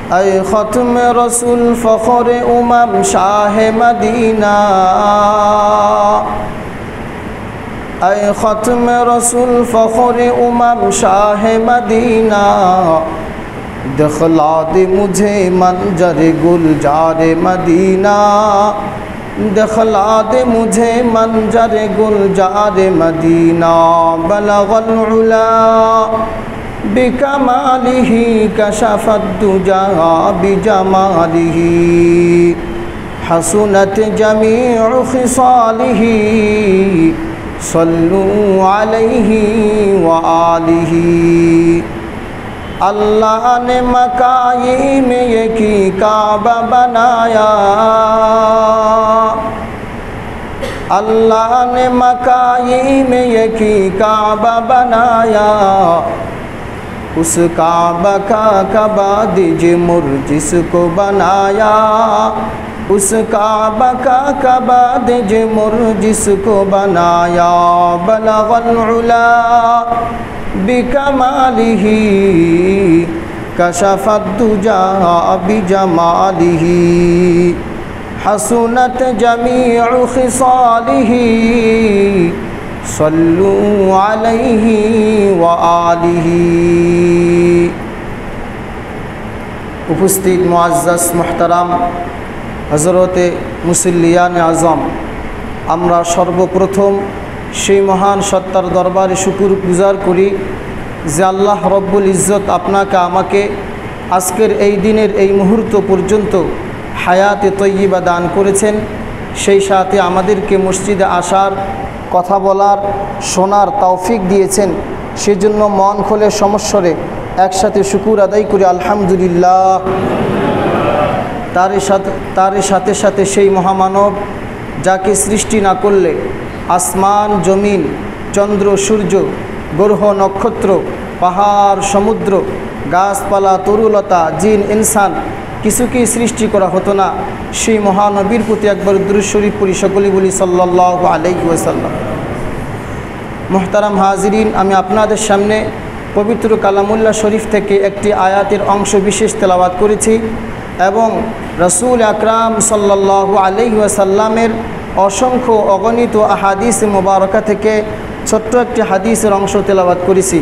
ऐ ख़त्म रसूल फ़ख्र उमम शाह मदीना, ऐ ख़त्म रसूल फ़ख्र उमम शाह मदीना, दिखला दे मुझे मंजर गुलजार मदीना, दिखला दे मुझे मंजर गुलजार मदीना। बलगल उला बिकमालिही कशफत दुजा बिजमालिही, हसनत जमीउ खिसालिही, सल्लू अलैहि व आलिही। अल्लाह ने मकाई में यकी काबा बनाया, अल्लाह ने मकाई में यकी काबा बनाया, उस काबा का कबा दीजिए मुर जिसको बनाया, उस काबा का कबा दीजिए मुर जिसको बनाया। बलगल उला बिकमालिही कशफत दुजा बिजमालिही, हसनत जमीउ खिसालिही, सल्लू अलैहि व आलिही। उपस्थित मुअज़्ज़ज़ मुहतरम हज़रत मुसल्लियान आज़म, আমরা সর্বপ্রথম সেই মহান সত্তার দরবারে শুকর গুজার করি যে আল্লাহ রব্বুল ইজ্জত আপনাকে আমাকে আজকের এই দিনের এই মুহূর্ত পর্যন্ত হায়াতে তয়্যিবা দান করেছেন, সেই সাথে আমাদেরকে মসজিদে আসার, কথা বলার, শোনার তৌফিক দিয়েছেন। সেজন্য মন খুলে সমস্বরে একসাথে শুকর আদায় করি আলহামদুলিল্লাহ। তার সাথে সাথে সেই মহামানব যাকে সৃষ্টি না করলে আসমান জমিন, চন্দ্র সূর্য, গ্রহ নক্ষত্র, পাহাড় সমুদ্র, গাছপালা তরুলতা, জিন ইনসান কিছুকেই সৃষ্টি করা হতো না। সেই মহানবীর প্রতি একবার দুরূদ শরীফ পড়ি, সকলেই বলি সাল্লাল্লাহু আলাইহি ওয়াসাল্লাম। মুহতারাম হাজিরিন, আমি আপনাদের সামনে পবিত্র কালামুল্লাহ শরীফ থেকে একটি আয়াতের অংশ বিশেষ তেলাওয়াত করেছি এবং রাসূল আকরাম সাল্লাল্লাহু আলাইহি ওয়াসাল্লামের অসংখ্য অগণিত আহাদিস মুবারকা থেকে ছোট্ট একটি হাদিসের অংশ তেলাওয়াত করেছি।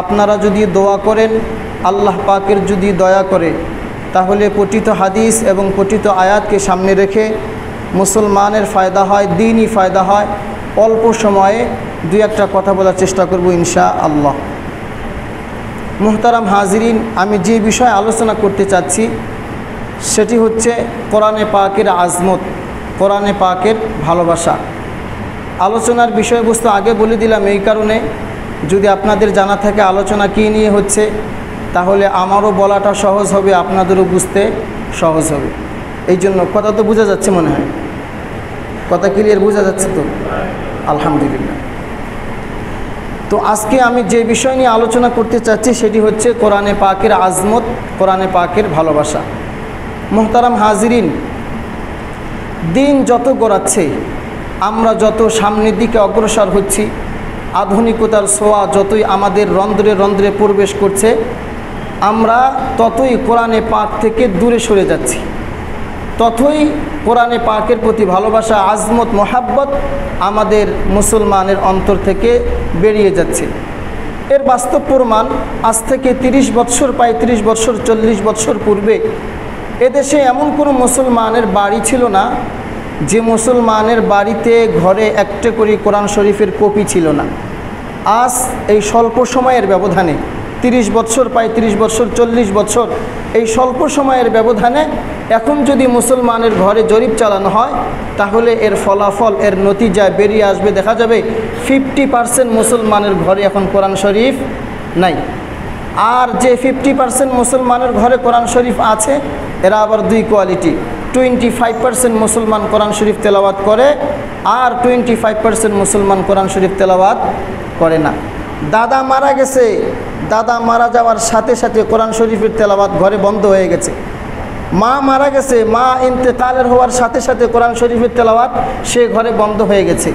আপনারা যদি দোয়া করেন, আল্লাহ পাকের যদি দয়া করে, তাহলে পঠিত হাদিস এবং পঠিত আয়াতকে সামনে রেখে মুসলমানের ফায়দা হয়, দ্বীনি ফায়দা হয়। অল্প সময়ে দুই একটা কথা বলার চেষ্টা করব ইনশাআল্লাহ। মুহতারাম হাজিরিন, আমি যে বিষয়ে আলোচনা করতে চাচ্ছি সেটি হচ্ছে কোরআনে পাকের আজমত, কোরআনে পাকের ভালোবাসা। আলোচনার বিষয়বস্তু আগে বলে দিলাম এই কারণে, যদি আপনাদের জানা থাকে আলোচনা কী নিয়ে হচ্ছে, তাহলে আমারও বলাটা সহজ হবে, আপনাদেরও বুঝতে সহজ হবে। এই জন্য কথা তো বোঝা যাচ্ছে মনে হয়, কথা ক্লিয়ার বোঝা যাচ্ছে তো? আলহামদুলিল্লাহ। তো আজকে আমি যে বিষয় নিয়ে আলোচনা করতে চাচ্ছি সেটি হচ্ছে কোরআনে পাকের আজমত, কোরআনে পাকের ভালোবাসা। মুহতারাম হাজিরিন, দিন যত গড়াচ্ছে, আমরা যত সামনের দিকে অগ্রসর হচ্ছি, আধুনিকতার ছোঁয়া যতই আমাদের রন্ধ্রে রন্ধ্রে প্রবেশ করছে, আমরা ততই কোরআনে পাক থেকে দূরে সরে যাচ্ছি, ততই কোরআনে পাকের প্রতি ভালোবাসা, আজমত, মোহাব্বত আমাদের মুসলমানের অন্তর থেকে বেরিয়ে যাচ্ছে। এর বাস্তব প্রমাণ আজ থেকে 30 বৎসর, 35 বৎসর, 40 বৎসর পূর্বে এদেশে এমন কোনো মুসলমানের বাড়ি ছিল না যে মুসলমানের বাড়িতে ঘরে একটা করে কোরআন শরীফের কপি ছিল না। আজ এই স্বল্প সময়ের ব্যবধানে 30 বৎসর, 35 বৎসর, 40 বৎসর, এই স্বল্প সময়ের ব্যবধানে এখন যদি মুসলমানের ঘরে জরিপ চালানো হয়, তাহলে এর ফলাফল, এর নতিজা বেরিয়ে আসবে। দেখা যাবে 50% মুসলমানের ঘরে এখন কোরআন শরীফ নাই। আর যে 50% মুসলমানের ঘরে কোরআন শরীফ আছে, এরা আবার দুই কোয়ালিটি। 25% মুসলমান কোরআন শরীফ তেলাওয়াত করে, আর 25% মুসলমান কোরআন শরীফ তেলাওয়াত করে না। দাদা মারা গেছে, দাদা মারা যাওয়ার সাথে সাথে কোরআন শরীফের তেলাওয়াত ঘরে বন্ধ হয়ে গেছে। মা মারা গেছে, মা ইন্তেকালের হওয়ার সাথে সাথে কোরআন শরীফের তেলাওয়াত সে ঘরে বন্ধ হয়ে গেছে।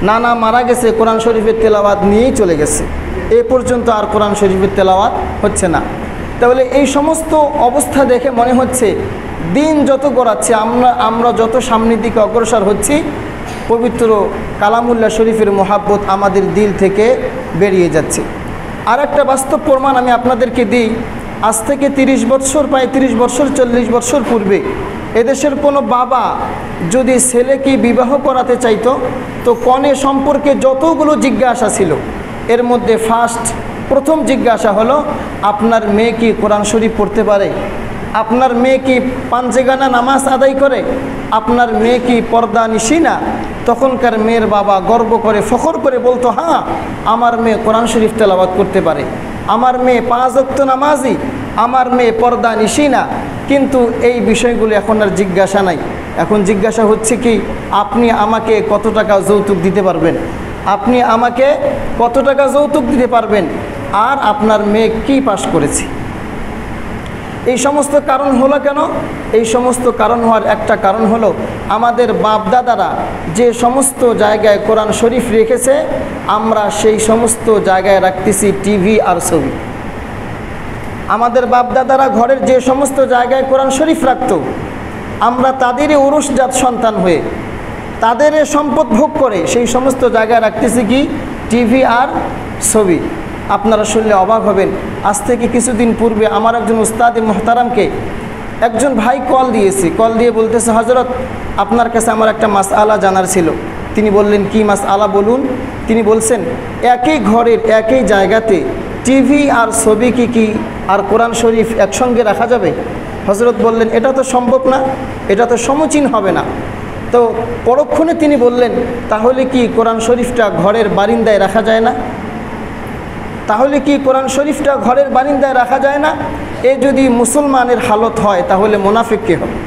নানা মারা গেছে, কোরআন শরীফের তেলাওয়াত নিয়েই চলে গেছে। এ পর্যন্ত আর কোরআন শরীফের তেলাওয়াত হচ্ছে না। তাহলে এই সমস্ত অবস্থা দেখে মনে হচ্ছে দিন যত গড়াচ্ছে আমরা যত সামনের দিকে অগ্রসর হচ্ছি, পবিত্র কালামুল্লাহ শরীফের মোহাব্বত আমাদের দিল থেকে বেরিয়ে যাচ্ছে। আর একটা বাস্তব প্রমাণ আমি আপনাদেরকে দিই। আজ থেকে 30 বছর, প্রায় 30 বছর 40 বছর পূর্বে এদেশের কোনো বাবা যদি ছেলেকে বিবাহ করাতে চাইতো, তো কনে সম্পর্কে যতগুলো জিজ্ঞাসা ছিল, এর মধ্যে প্রথম জিজ্ঞাসা হলো, আপনার মেয়ে কি কোরআন শরীফ পড়তে পারে? আপনার মেয়ে কি পাঞ্জেগানা নামাজ আদায় করে? আপনার মেয়ে কি পর্দা নিশি না? তখনকার মেয়ের বাবা গর্ব করে, ফখর করে বলতো, হ্যাঁ আমার মেয়ে কোরআন শরীফ তেলাওয়াত করতে পারে, আমার মেয়ে 5 ওয়াক্ত নামাজি, আমার মেয়ে পর্দা নিশি না। কিন্তু এই বিষয়গুলো এখন আর জিজ্ঞাসা নাই। এখন জিজ্ঞাসা হচ্ছে কি, আপনি আমাকে কত টাকা যৌতুক দিতে পারবেন? আপনি আমাকে কত টাকা যৌতুক দিতে পারবেন? আর আপনার মেয়ে কি পাস করেছে? এই সমস্ত কারণ হলো কেন? এই সমস্ত কারণ হওয়ার একটা কারণ হলো, আমাদের বাপদাদারা যে সমস্ত জায়গায় কোরআন শরীফ রেখেছে, আমরা সেই সমস্ত জায়গায় রাখতেছি টিভি আর ছবি। আমাদের বাপদাদারা ঘরের যে সমস্ত জায়গায় কোরআন শরীফ রাখত, আমরা তাদেরই উরুসজাত সন্তান হয়ে তাদের সম্পদ ভোগ করে সেই সমস্ত জায়গায় রাখতেছি কি? টিভি আর ছবি। আপনারা শুনলে অবাক হবেন। আজ থেকে কিছুদিন পূর্বে আমার একজন উস্তাদ মুহতারামকে একজন ভাই কল দিয়ে বলতেছে, হযরত আপনার কাছে আমার একটা মাসআলা জানার ছিল। তিনি বললেন, কি মাসআলা বলুন। তিনি বলছেন, একই ঘরের একই জায়গাতে টিভি আর ছবি কি আর কোরআন শরীফ একসঙ্গে রাখা যাবে? হযরত বললেন, এটা তো সম্ভব না, এটা তো সমীচীন হবে না। তো পরক্ষণে তিনি বললেন, তাহলে কি কোরআন শরীফটা ঘরের বারিন্দায় রাখা যায় না? তাহলে কি কোরআন শরীফটা ঘরের বারিন্দায় রাখা যায় না? এ যদি মুসলমানের হালত হয় তাহলে মুনাফিক কে হবে?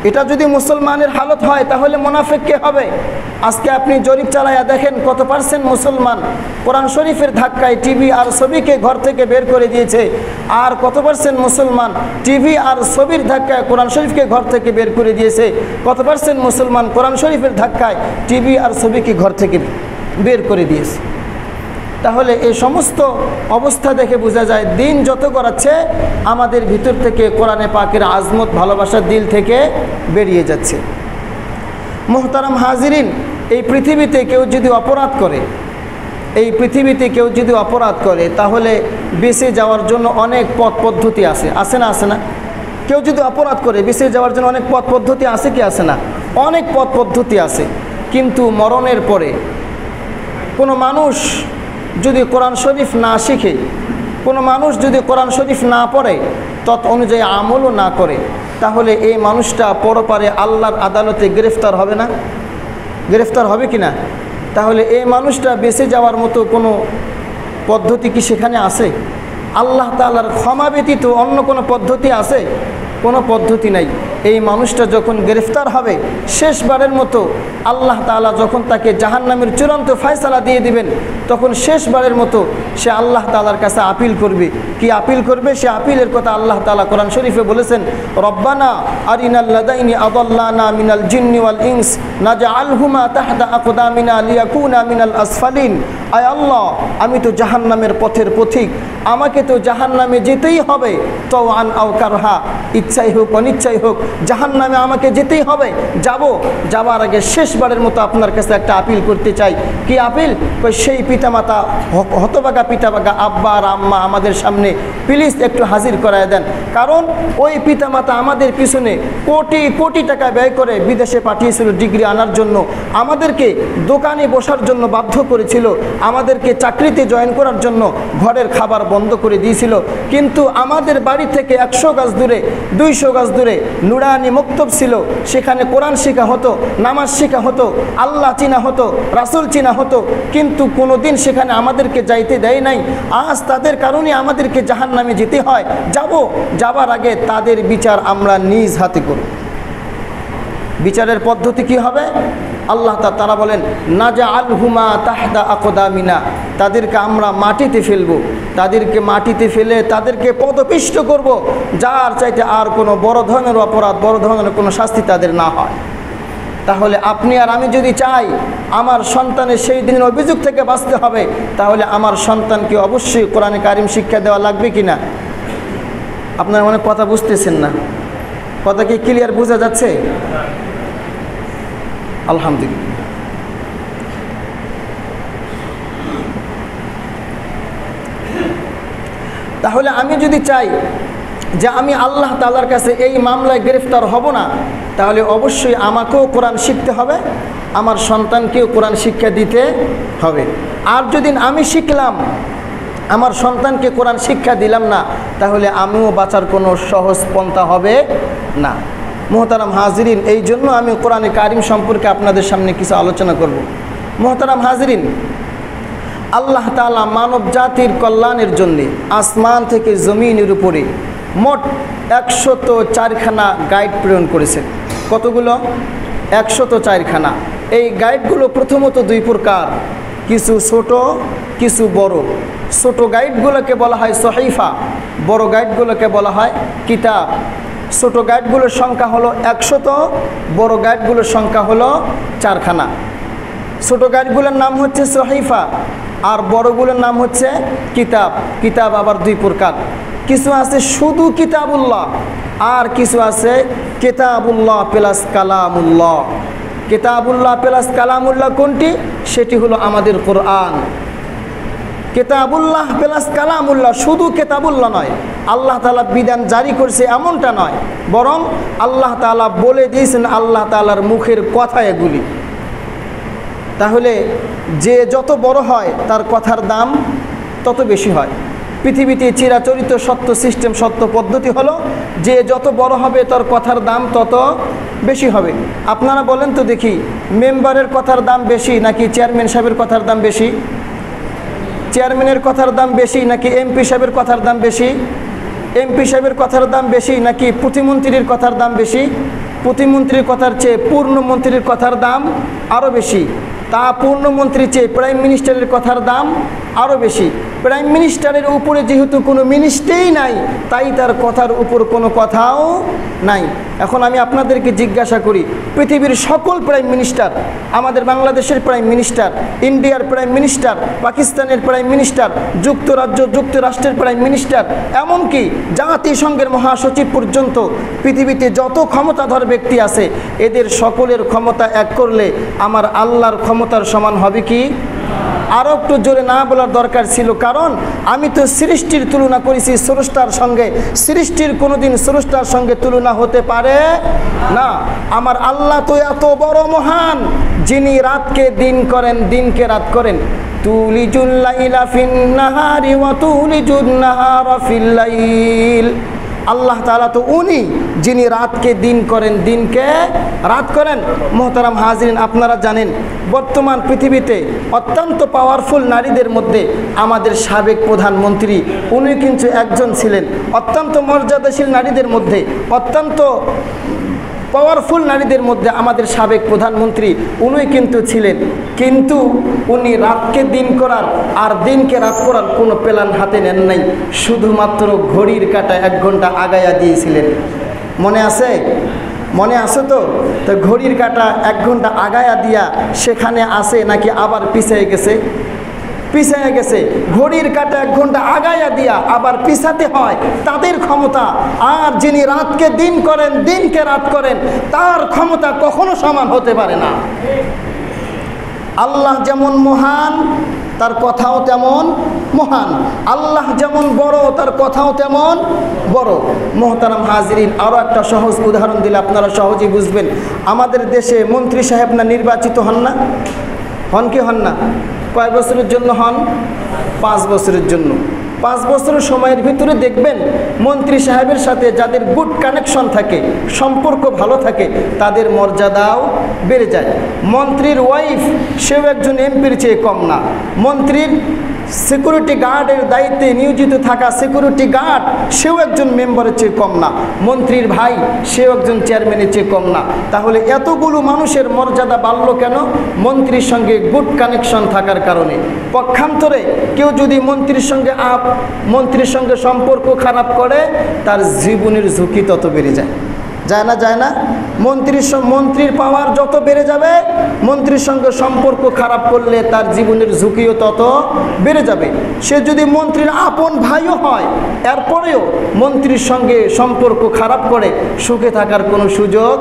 এটা যদি মুসলমানের হালত হয় তাহলে মুনাফিক কে হবে? আজকে আপনি জরিপ চালায়া দেখেন কত পার্সেন্ট মুসলমান কোরআন শরীফের ধাক্কায় টিভি আর ছবিকে ঘর থেকে বের করে দিয়েছে, আর কত পার্সেন্ট মুসলমান টিভি আর ছবির ধাক্কায় কোরআন শরীফকে ঘর থেকে বের করে দিয়েছে, কত পার্সেন্ট মুসলমান কোরআন শরীফের ধাক্কায় টিভি আর ছবিকে ঘর থেকে বের করে দিয়েছে। তাহলে এই সমস্ত অবস্থা দেখে বোঝা যায় দিন যত গড়াচ্ছে আমাদের ভিতর থেকে কোরআনে পাকের আজমত ভালোবাসার দিল থেকে বেরিয়ে যাচ্ছে। মুহতারাম হাজিরিন, এই পৃথিবীতে কেউ যদি অপরাধ করে তাহলে বেঁচে যাওয়ার জন্য অনেক পথ পদ্ধতি আছে না? কেউ যদি অপরাধ করে বেঁচে যাওয়ার জন্য অনেক পথ পদ্ধতি আছে কি আছে না? অনেক পথ পদ্ধতি আছে। কিন্তু মরণের পরে কোনো মানুষ যদি কোরআন শরীফ না শিখে, কোনো মানুষ যদি কোরআন শরীফ না পড়ে, তৎ অনুযায়ী আমলও না করে, তাহলে এই মানুষটা পরপারে আল্লাহর আদালতে গ্রেফতার হবে না? গ্রেফতার হবে কি না? তাহলে এই মানুষটা বেঁচে যাওয়ার মতো কোনো পদ্ধতি কি সেখানে আছে? আল্লাহ তাআলার ক্ষমা ব্যতীত অন্য কোনো পদ্ধতি আছে? কোনো পদ্ধতি নাই। এই মানুষটা যখন গ্রেফতার হবে, শেষবারের মতো আল্লাহ তাআলা যখন তাকে জাহান্নামের চূড়ান্ত ফয়সালা দিয়ে দিবেন, তখন শেষবারের মতো সে আল্লাহ তাআলার কাছে আপিল করবে। কি আপিল করবে? সে আপিলের কথা আল্লাহ তাআলা কোরআন শরীফে বলেছেন, রব্বানা আরিনাল লাদাইনি আদাল্লানা মিনাল জিন্নি ওয়াল ইনস নাজআলহুমা তাহতা আকদামিনা লিয়াকুনা মিনাল আসফালিন। আয় আল্লাহ, আমি তো জাহান্নামের পথের পথিক, আমাকে তো জাহান্নামে যেতেই হবে, তাওআন আও কারহা, ইচ্ছাই হোক অনিচ্ছাই হোক জাহান্নামে আমাকে যেতেই হবে। যাবার আগে শেষবারের মতো আপনার কাছে একটা আপিল করতে চাই। কি আপিল? সেই পিতামাতা, হতভাগা পিতামাতা আব্বা আর আম্মা আমাদের সামনে প্লিজ একটু হাজির করায় দেন। কারণ ওই পিতামাতা আমাদের পিছনে কোটি কোটি টাকা ব্যয় করে বিদেশে পাঠিয়েছিল ডিগ্রি আনার জন্য, আমাদেরকে দোকানে বসার জন্য বাধ্য করেছিল, আমাদেরকে চাকরিতে জয়েন করার জন্য ঘরের খাবার বন্ধ করে দিয়েছিল। কিন্তু আমাদের বাড়ি থেকে 100 গজ দূরে 200 গজ দূরে নুরানি মক্তব ছিল, সেখানে কোরআন শেখা হতো, নামাজ শেখা হতো, আল্লাহ চিনা হতো, রাসূল চিনা হতো, কিন্তু কোনোদিন সেখানে আমাদেরকে যাইতে দেয় নাই। আজ তাদের কারণে আমাদেরকে জাহান্নামে যেতে হয়। যাবার আগে তাদের বিচার আমরা নিজ হাতে করব। বিচারের পদ্ধতি কি হবে? আল্লাহ তাআলা বলেন, নাজআলহুমা তাহতা আকদামিনা, তাদেরকে আমরা মাটিতে ফেলবো, তাদেরকে মাটিতে ফেলে তাদেরকে পদপিষ্ট করব, যার চাইতে আর কোনো বড় ধরনের অপরাধ, বড় ধরনের কোনো শাস্তি তাদের না হয়। তাহলে আপনি আর আমি যদি চাই আমার সন্তানের সেই দিনের অভিযোগ থেকে বাঁচতে হবে, তাহলে আমার সন্তানকে অবশ্যই কোরআনে কারিম শিক্ষা দেওয়া লাগবে কি না? আপনারা মনে কথা বুঝতেছেন না, কথা কি ক্লিয়ার বোঝা যাচ্ছে? আলহামদুলিল্লাহ। তাহলে আমি যদি চাই যে আমি আল্লাহ তাআলার কাছে এই মামলায় গ্রেফতার হব না, তাহলে অবশ্যই আমাকেও কোরআন শিখতে হবে, আমার সন্তানকেও কোরআন শিক্ষা দিতে হবে। আর যদি আমি শিখলাম, আমার সন্তানকে কোরআন শিক্ষা দিলাম না, তাহলে আমিও বাঁচার কোনো সহজ পন্থা হবে না। মোহতারাম হাজিরিন, এই জন্য আমি কোরআনে কারিম সম্পর্কে আপনাদের সামনে কিছু আলোচনা করব। মোহতারাম হাজিরিন, আল্লাহ তাআলা মানব জাতির কল্যাণের জন্যে আসমান থেকে জমিনের উপরে মোট 104খানা গাইড প্রেরণ করেছেন। কতগুলো? 104খানা। এই গাইডগুলো প্রথমত দুই প্রকার, কিছু ছোট কিছু বড়। ছোট গাইডগুলোকে বলা হয় সহিফা, বড় গাইডগুলোকে বলা হয় কিতাব। ছোট গাইডগুলোর সংখ্যা হলো 100, বড় গাইডগুলোর সংখ্যা হলো 4খানা। ছোট গাইডগুলোর নাম হচ্ছে সহিফা আর বড়গুলোর নাম হচ্ছে কিতাব। কিতাব আবার দুই প্রকার, কিছু আছে শুধু কিতাবুল্লাহ আর কিছু আছে কিতাবুল্লাহ প্লাস কালামুল্লাহ। কিতাবুল্লাহ প্লাস কালামুল্লাহ কোনটি? সেটি হলো আমাদের কোরআন। কিতাবুল্লাহ প্লাস কালামুল্লাহ, শুধু কিতাবুল্লাহ নয়, আল্লাহ তাআলা বিধান জারি করছে এমনটা নয়, বরং আল্লাহ তাআলা বলে দিয়েছেন আল্লাহ তাআলার মুখের কথা এগুলি। তাহলে যে যত বড় হয় তার কথার দাম তত বেশি হয়। পৃথিবীতে চিরাচরিত সত্য সিস্টেম, সত্য পদ্ধতি হলো যে যত বড় হবে তার কথার দাম তত বেশি হবে। আপনারা বলেন তো দেখি, মেম্বারের কথার দাম বেশি নাকি চেয়ারম্যান সাহেবের কথার দাম বেশি? চেয়ারম্যানের কথার দাম বেশি নাকি এমপি সাহেবের কথার দাম বেশি? এমপি সাহেবের কথার দাম বেশি নাকি প্রতিমন্ত্রীর কথার দাম বেশি? প্রতিমন্ত্রীর কথার চেয়ে পূর্ণমন্ত্রীর কথার দাম আরও বেশি। তা পূর্ণমন্ত্রীর চেয়ে প্রাইম মিনিস্টারের কথার দাম আরও বেশি। প্রাইম মিনিস্টারের উপরে যেহেতু কোনো মিনিস্ট্রিই নাই, তাই তার কথার উপর কোনো কথাও নাই। এখন আমি আপনাদেরকে জিজ্ঞাসা করি, পৃথিবীর সকল প্রাইম মিনিস্টার, আমাদের বাংলাদেশের প্রাইম মিনিস্টার, ইন্ডিয়ার প্রাইম মিনিস্টার, পাকিস্তানের প্রাইম মিনিস্টার, যুক্তরাষ্ট্রের প্রাইম মিনিস্টার, এমনকি জাতিসংঘের মহাসচিব পর্যন্ত পৃথিবীতে যত ক্ষমতাধর ব্যক্তি আছে, এদের সকলের ক্ষমতা এক করলে আমার আল্লাহর ক্ষমতার সমান হবে কি? আরও একটু জোরে না বলার দরকার ছিল, কারণ আমি তো সৃষ্টির তুলনা করেছি স্রষ্টার সঙ্গে। সৃষ্টির কোনোদিন স্রষ্টার সঙ্গে তুলনা হতে পারে না। আমার আল্লাহ তো এত বড় মহান, যিনি রাতকে দিন করেন, দিনকে রাত করেন। তুলিজুল লাইলা ফিন নাহারি ওয়া তুলিজুন নাহারা ফিল লাইল। আল্লাহ তাআলা তো উনি যিনি রাতকে দিন করেন, দিনকে রাত করেন। মোহতারাম হাজিরিন, আপনারা জানেন বর্তমান পৃথিবীতে অত্যন্ত পাওয়ারফুল নারীদের মধ্যে আমাদের সাবেক প্রধানমন্ত্রী উনি কিন্তু একজন ছিলেন। অত্যন্ত মর্যাদাশীল নারীদের মধ্যে, অত্যন্ত পাওয়ারফুল নারীদের মধ্যে আমাদের সাবেক প্রধানমন্ত্রী উনি কিন্তু ছিলেন। কিন্তু উনি রাতকে দিন করার আর দিনকে রাত করার কোনো প্ল্যান হাতে নেন নাই, শুধুমাত্র ঘড়ির কাঁটা 1 ঘন্টা আগায়া দিয়েছিলেন। মনে আছে? মনে আছে তো? তো ঘড়ির কাঁটা 1 ঘন্টা আগায়া দিয়া সেখানে আছে নাকি আবার পিছিয়ে গেছে? পিছিয়ে গেছে। ঘড়ির কাঁটা 1 ঘন্টা আগায়া দিয়া আবার পিছাতে হয়, তাদের ক্ষমতা। আর যিনি রাতকে দিন করেন, দিনকে রাত করেন, তার ক্ষমতা কখনো সমান হতে পারে না। আল্লাহ যেমন মহান, তার কথাও তেমন মহান। আল্লাহ যেমন বড়, তার কথাও তেমন বড়। মোহতারাম হাজিরিন, আরও একটা সহজ উদাহরণ দিলে আপনারা সহজেই বুঝবেন। আমাদের দেশে মন্ত্রী সাহেব না নির্বাচিত হন না? হন কি হন না? কয় বছরের জন্য হন? 5 বছরের জন্য। 5 বছরের সময়ের ভিতরে দেখবেন মন্ত্রী সাহেবের সাথে যাদের গুড কানেকশন থাকে, সম্পর্ক ভালো থাকে, তাদের মর্যাদাও বেড়ে যায়। মন্ত্রীর ওয়াইফ সেও একজন এমপির চেয়ে কম না। মন্ত্রীর সিকিউরিটি গার্ডের দায়িত্বে নিয়োজিত থাকা সিকিউরিটি গার্ড সেও একজন মেম্বারের চেয়ে কম না। মন্ত্রীর ভাই সেও একজন চেয়ারম্যানের চেয়ে কম না। তাহলে এতগুলো মানুষের মর্যাদা বাড়ল কেন? মন্ত্রীর সঙ্গে গুড কানেকশন থাকার কারণে। পক্ষান্তরে কেউ যদি মন্ত্রীর সঙ্গে সম্পর্ক খারাপ করে, তার জীবনের ঝুঁকি তত বেড়ে যায়। যায় না, যায় না। মন্ত্রীর পাওয়ার যত বেড়ে যাবে, মন্ত্রীর সঙ্গে সম্পর্ক খারাপ করলে তার জীবনের ঝুঁকিও তত বেড়ে যাবে। সে যদি মন্ত্রীর আপন ভাইও হয়, এরপরেও মন্ত্রীর সঙ্গে সম্পর্ক খারাপ করে সুখে থাকার কোনো সুযোগ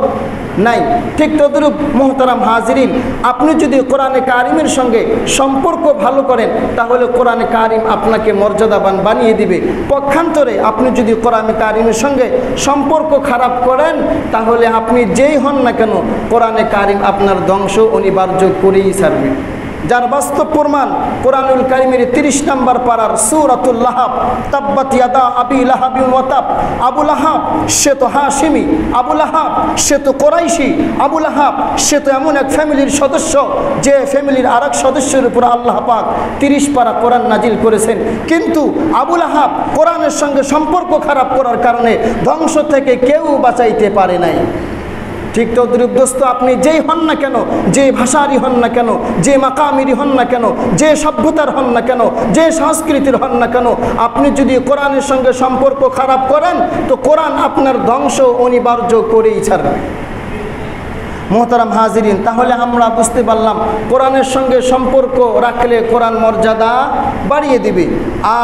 নাই। ঠিক তদ্রূপ মোহতারাম হাজিরিন, আপনি যদি কোরআনে কারিমের সঙ্গে সম্পর্ক ভালো করেন তাহলে কোরআনে কারিম আপনাকে মর্যাদাবান বানিয়ে দিবে। পক্ষান্তরে আপনি যদি কোরআনে কারিমের সঙ্গে সম্পর্ক খারাপ করেন তাহলে আপনি যেই হন না কেন কোরআনে কারিম আপনার ধ্বংস অনিবার্য করেই ছাড়বে। যার বাস্তব প্রমাণ কোরআনুল কারিমের 30 নম্বর পারার সূরাতুল লাহাব, তাব্বাত ইয়াদা আবি লাহাবি ওয়া তাব। আবু লাহাব সে তো হাশিমি, আবু লাহাব সে তো কোরাইশি, আবু লাহাব সে তো এমন এক ফ্যামিলির সদস্য যে ফ্যামিলির আরেক সদস্যের উপর আল্লাহ পাক 30 পারা কোরআন নাজিল করেছেন। কিন্তু আবু লাহাব কোরআনের সঙ্গে সম্পর্ক খারাপ করার কারণে ধ্বংস থেকে কেউ বাঁচাইতে পারে নাই। ঠিক তদ্রূপ দোস্ত, আপনি যেই হন না কেন, যে ভাষারই হন না কেন, যে মাকামেরই হন না কেন, যে সভ্যতার হন না কেন, যে সংস্কৃতির হন না কেন, আপনি যদি কোরআনের সঙ্গে সম্পর্ক খারাপ করেন তো কোরআন আপনার ধ্বংস অনিবার্য করেই ছাড়বে। মোহতারাম হাজিরিন, তাহলে আমরা বুঝতে পারলাম কোরআনের সঙ্গে সম্পর্ক রাখলে কোরআন মর্যাদা বাড়িয়ে দিবে।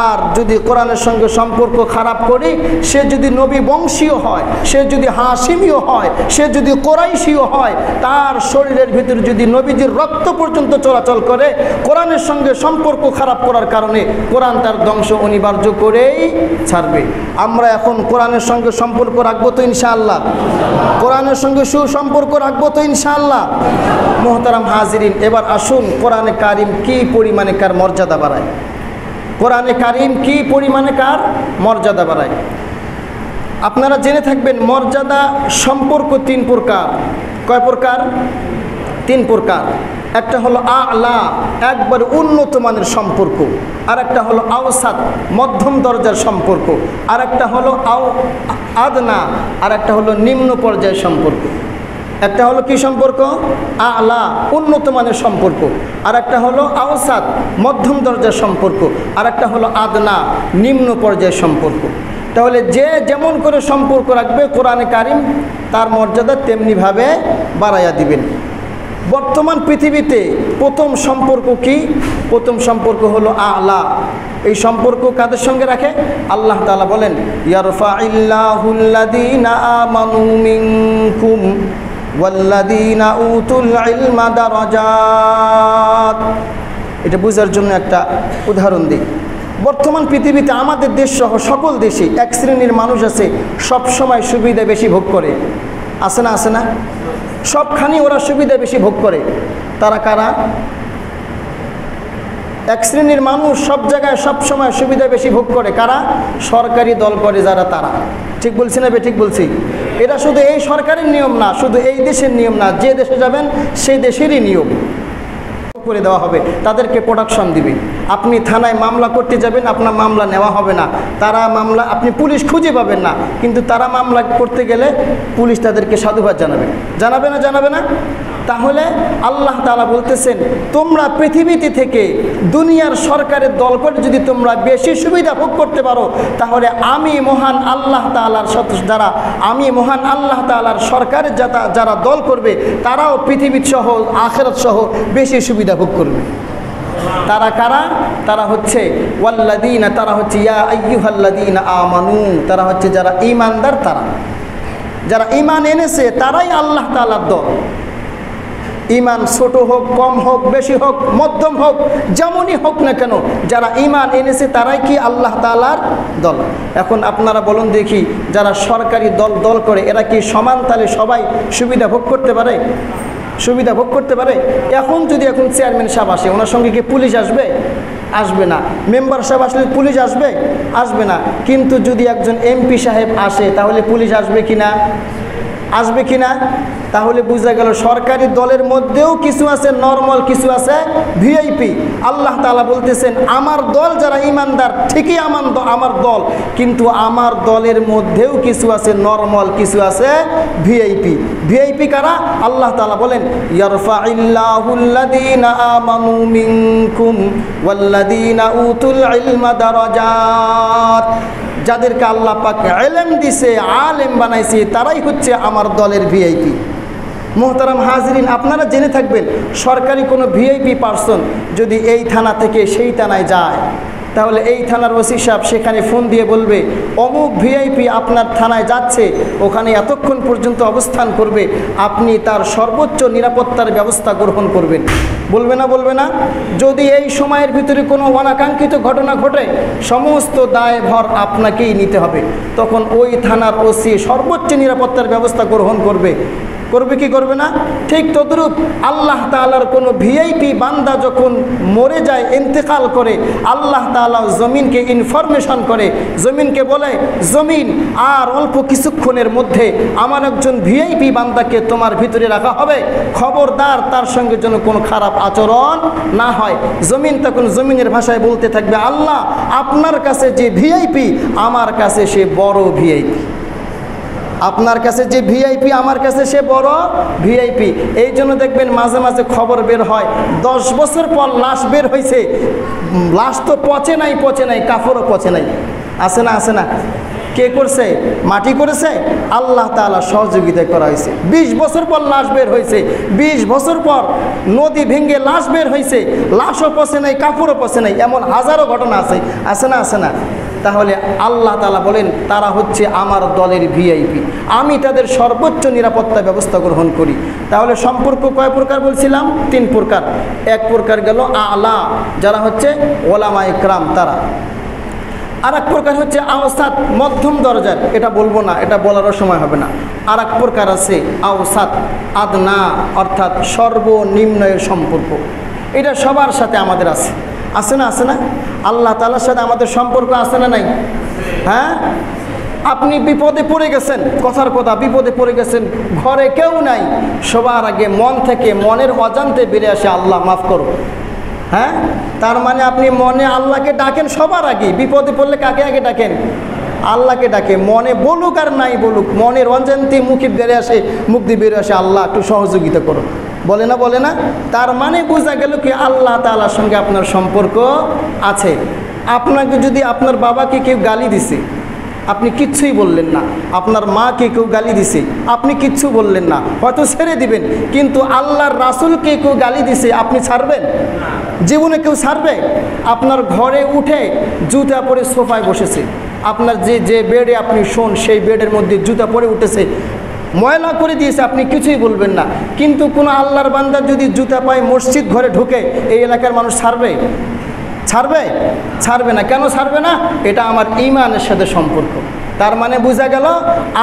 আর যদি কোরআনের সঙ্গে সম্পর্ক খারাপ করি, সে যদি নবী বংশীয় হয়, সে যদি হাশিমীয় হয়, সে যদি কোরাইশীয় হয়, তার শরীরের ভিতর যদি নবীজির রক্ত পর্যন্ত চলাচল করে, কোরআনের সঙ্গে সম্পর্ক খারাপ করার কারণে কোরআন তার ধ্বংস অনিবার্য করেই ছাড়বে। আমরা এখন কোরআনের সঙ্গে সম্পর্ক রাখবো তো ইনশাআল্লাহ? কোরআনের সঙ্গে সুসম্পর্ক রাখবো তো ইনশাআল্লাহ? মোহতারাম হাজিরিন, এবার আসুন কোরআনে কারিম কি পরিমাণে কার মর্যাদা বাড়ায়। কোরআনে কারিম কি পরিমাণে কার মর্যাদা বাড়ায় আপনারা জেনে থাকবেন। মর্যাদা সম্পর্ক 3 প্রকার। কয় প্রকার? 3 প্রকার। একটা হলো আলা, একবার উন্নত মানের সম্পর্ক, আর একটা হলো আওসাত, মধ্যম দরজার সম্পর্ক, আর একটা হলো আদনা, আর একটা হলো নিম্ন পর্যায়ের সম্পর্ক। একটা হলো কি সম্পর্ক? আলা, উন্নত মানের সম্পর্ক, আর একটা হলো আওসাত, মধ্যম দরজার সম্পর্ক, আর একটা হলো আদনা, নিম্ন পর্যায়ের সম্পর্ক। তাহলে যে যেমন করে সম্পর্ক রাখবে কোরআনে কারিম তার মর্যাদা তেমনিভাবে বাড়াইয়া দিবেন। বর্তমান পৃথিবীতে প্রথম সম্পর্ক কি? প্রথম সম্পর্ক হলো আলা। এই সম্পর্ক কাদের সঙ্গে রাখে? আল্লাহ তাআলা বলেন, ইয়ারফাইল্লাহুল্লাযীনা আমানু মিনকুম ওয়াল্লাযীনা উতুল ইলমা দারাজাত। এটা বোঝার জন্য একটা উদাহরণ দিই। বর্তমান পৃথিবীতে আমাদের দেশ সহ সকল দেশে এক শ্রেণীর মানুষ আছে সব সময় সুবিধা বেশি ভোগ করে। আছে না? আছে না? সবখানি ওরা সুবিধা বেশি ভোগ করে। তারা কারা? এক শ্রেণীর মানুষ সব জায়গায় সব সময় সুবিধা বেশি ভোগ করে। কারা? সরকারি দল করে যারা, তারা। ঠিক বলছি না? ঠিক বলছি। এটা শুধু এই সরকারের নিয়ম না, শুধু এই দেশের নিয়ম না, যে দেশে যাবেন সেই দেশেরই নিয়ম করে দেওয়া হবে। তাদেরকে প্রোটেকশন দিবে। আপনি থানায় মামলা করতে যাবেন, আপনার মামলা নেওয়া হবে না। তারা মামলা, আপনি পুলিশ খুঁজে পাবেন না, কিন্তু তারা মামলা করতে গেলে পুলিশ তাদেরকে সাধুবাদ জানাবে। জানাবে না? জানাবে না? তাহলে আল্লাহ তাআলা বলতেছেন, তোমরা পৃথিবীতে থেকে দুনিয়ার সরকারের দল করে যদি তোমরা বেশি সুবিধা ভোগ করতে পারো, তাহলে আমি মহান আল্লাহ তাআলার যারা, আমি মহান আল্লাহ তাআলার সরকারের যারা দল করবে তারাও পৃথিবী সহ আখিরাত সহ বেশি সুবিধা ভোগ করবে। তারা কারা? তারা হচ্ছে ওয়াল্লাযীনা, তারা হচ্ছে ইয়া আইয়ুহাল্লাযীনা আমানু, তারা হচ্ছে যারা ঈমানদার, তারা যারা ঈমান এনেছে তারাই আল্লাহ তাআলার দল। ঈমান ছোট হোক, কম হোক, বেশি হোক, মধ্যম হোক, যেমনই হোক না কেন, যারা ঈমান এনেছে তারাই কি আল্লাহ তাআলার দল। এখন আপনারা বলুন দেখি, যারা সরকারি দল করে এরা কি সমান তালে সবাই সুবিধা ভোগ করতে পারে? সুবিধা ভোগ করতে পারে? এখন চেয়ারম্যান সাহেব আসে, ওনার সঙ্গে কি পুলিশ আসবে? আসবে না। মেম্বার সাহেব আসলে পুলিশ আসবে? আসবে না। কিন্তু যদি একজন এমপি সাহেব আসে তাহলে পুলিশ আসবে কিনা? আসবে কিনা? তাহলে বোঝা গেল সরকারি দলের মধ্যেও কিছু আছে নরমাল, কিছু আছে ভিআইপি। আল্লাহ তাআলা বলতেছেন, আমার দল যারা ঈমানদার ঠিকই আমার দল, কিন্তু আমার দলের মধ্যেও কিছু আছে নরমাল, কিছু আছে ভিআইপি। ভিআইপি কারা? আল্লাহ তাআলা বলেন, ইয়ারফাইল্লাহুল্লাযীনা আমানু মিনকুম ওয়াল্লাযীনা উতুল ইলমা দারাজাত। যাদেরকে আল্লাহ পাক ইলম দিছে, আলেম বানাইছে, তারাই হচ্ছে আমার দলের ভিআইপি। মোহতারাম হাজরিন, আপনারা জেনে থাকবেন, সরকারি কোনো ভিআইপি পার্সন যদি এই থানা থেকে সেই থানায় যায়, তাহলে এই থানার ওসি সাহেব সেখানে ফোন দিয়ে বলবে অমুক ভিআইপি আপনার থানায় যাচ্ছে, ওখানে এতক্ষণ পর্যন্ত অবস্থান করবে, আপনি তার সর্বোচ্চ নিরাপত্তার ব্যবস্থা গ্রহণ করবেন। বলবে না? বলবে না? যদি এই সময়ের ভিতরে কোনো অনাকাঙ্ক্ষিত ঘটনা ঘটে, সমস্ত দায়ভার আপনাকেই নিতে হবে। তখন ওই থানার ওসি সর্বোচ্চ নিরাপত্তার ব্যবস্থা গ্রহণ করবে। করবে কি করবে না? ঠিক তদ্রূপ আল্লাহ তাআলার কোনো ভিআইপি বান্দা যখন মরে যায়, ইন্তেকাল করে, আল্লাহ তাআলা জমিনকে ইনফরমেশন করে, জমিনকে বলে, জমিন আর অল্প কিছুক্ষণের মধ্যে আমার একজন ভিআইপি বান্দাকে তোমার ভিতরে রাখা হবে, খবরদার তার সঙ্গে যেন কোনো খারাপ আচরণ না হয়। জমিন তখন জমিনের ভাষায় বলতে থাকবে, আল্লাহ আপনার কাছে যে ভিআইপি, আমার কাছে সে বড় ভিআইপি। আপনার কাছে যে ভিআইপি, আমার কাছে সে বড় ভিআইপি। এই জন্য দেখবেন মাঝে মাঝে খবর বের হয়, 10 বছর পর লাশ বের হয়েছে, লাশ তো পচে নাই, কাফরও পচে নাই। আছে না? আছে না? কে করছে? মাটি করেছে? আল্লাহ তাআলা সহযোগিতা করা হয়েছে। 20 বছর পর লাশ বের হয়েছে, 20 বছর পর নদী ভেঙে লাশ বের হয়েছে, লাশও পচে নাই, কাপড়ও পচে নাই। এমন হাজারো ঘটনা আছে। আছে না? আছে না? তাহলে আল্লাহ তাআলা বলেন, তারা হচ্ছে আমার দলের ভিআইপি, আমি তাদের সর্বোচ্চ নিরাপত্তা ব্যবস্থা গ্রহণ করি। তাহলে সম্পর্ক কয় প্রকার বলছিলাম? 3 প্রকার। এক প্রকার গেল আলা, যারা হচ্ছে ওলামা ইকরাম, তারা। আর এক প্রকার হচ্ছে আওসাত, মধ্যম দরজার, এটা বলবো না, এটা বলারও সময় হবে না। আর এক প্রকার আছে আওসাত, আদনা, অর্থাৎ সর্বনিম্নের সম্পর্ক। এটা সবার সাথে আমাদের আছে। আছে না? আছে না? আল্লাহ তাআলার সাথে আমাদের সম্পর্ক আছে না নাই? হ্যাঁ, আপনি বিপদে পড়ে গেছেন, কথার কথা, বিপদে পড়ে গেছেন, ঘরে কেউ নাই, সবার আগে মন থেকে, মনের অজান্তে বেরিয়ে আসে, আল্লাহ মাফ করো। হ্যাঁ, তার মানে আপনি মনে আল্লাহকে ডাকেন সবার আগে। বিপদে পড়লে কাকে আগে ডাকেন? আল্লাহকে ডাকে। মনে বলুক আর নাই বলুক, মনের অজান্তে মুখে বেরিয়ে আসে, মুখ দিয়ে বেরিয়ে আসে, আল্লাহ একটু সহযোগিতা করো। বলে না? বলে না? তার মানে বোঝা গেল কি আল্লাহ তাআলার সঙ্গে আপনার সম্পর্ক আছে। আপনাকে যদি আপনার বাবাকে কেউ গালি দিছে, আপনি কিচ্ছুই বললেন না, আপনার মাকে কেউ গালি দিছে, আপনি কিচ্ছু বললেন না, হয়তো ছেড়ে দিবেন। কিন্তু আল্লাহর রাসূলকে কেউ গালি দিছে, আপনি ছাড়বেন? জীবনে কেউ ছাড়বে? আপনার ঘরে উঠে জুতা পরে সোফায় বসেছে, আপনার যে বেডে আপনি শোন, সেই বেডের মধ্যে জুতা পরে উঠেছে, ময়লা করে দিয়েছে, আপনি কিছুই বলবেন না। কিন্তু কোনো আল্লাহর বান্দা যদি জুতা পায় মসজিদ ঘরে ঢুকে, এই এলাকার মানুষ ছাড়বে? ছাড়বে? ছাড়বে না। কেন ছাড়বে না? এটা আমার ঈমানের সাথে সম্পর্ক। তার মানে বোঝা গেল,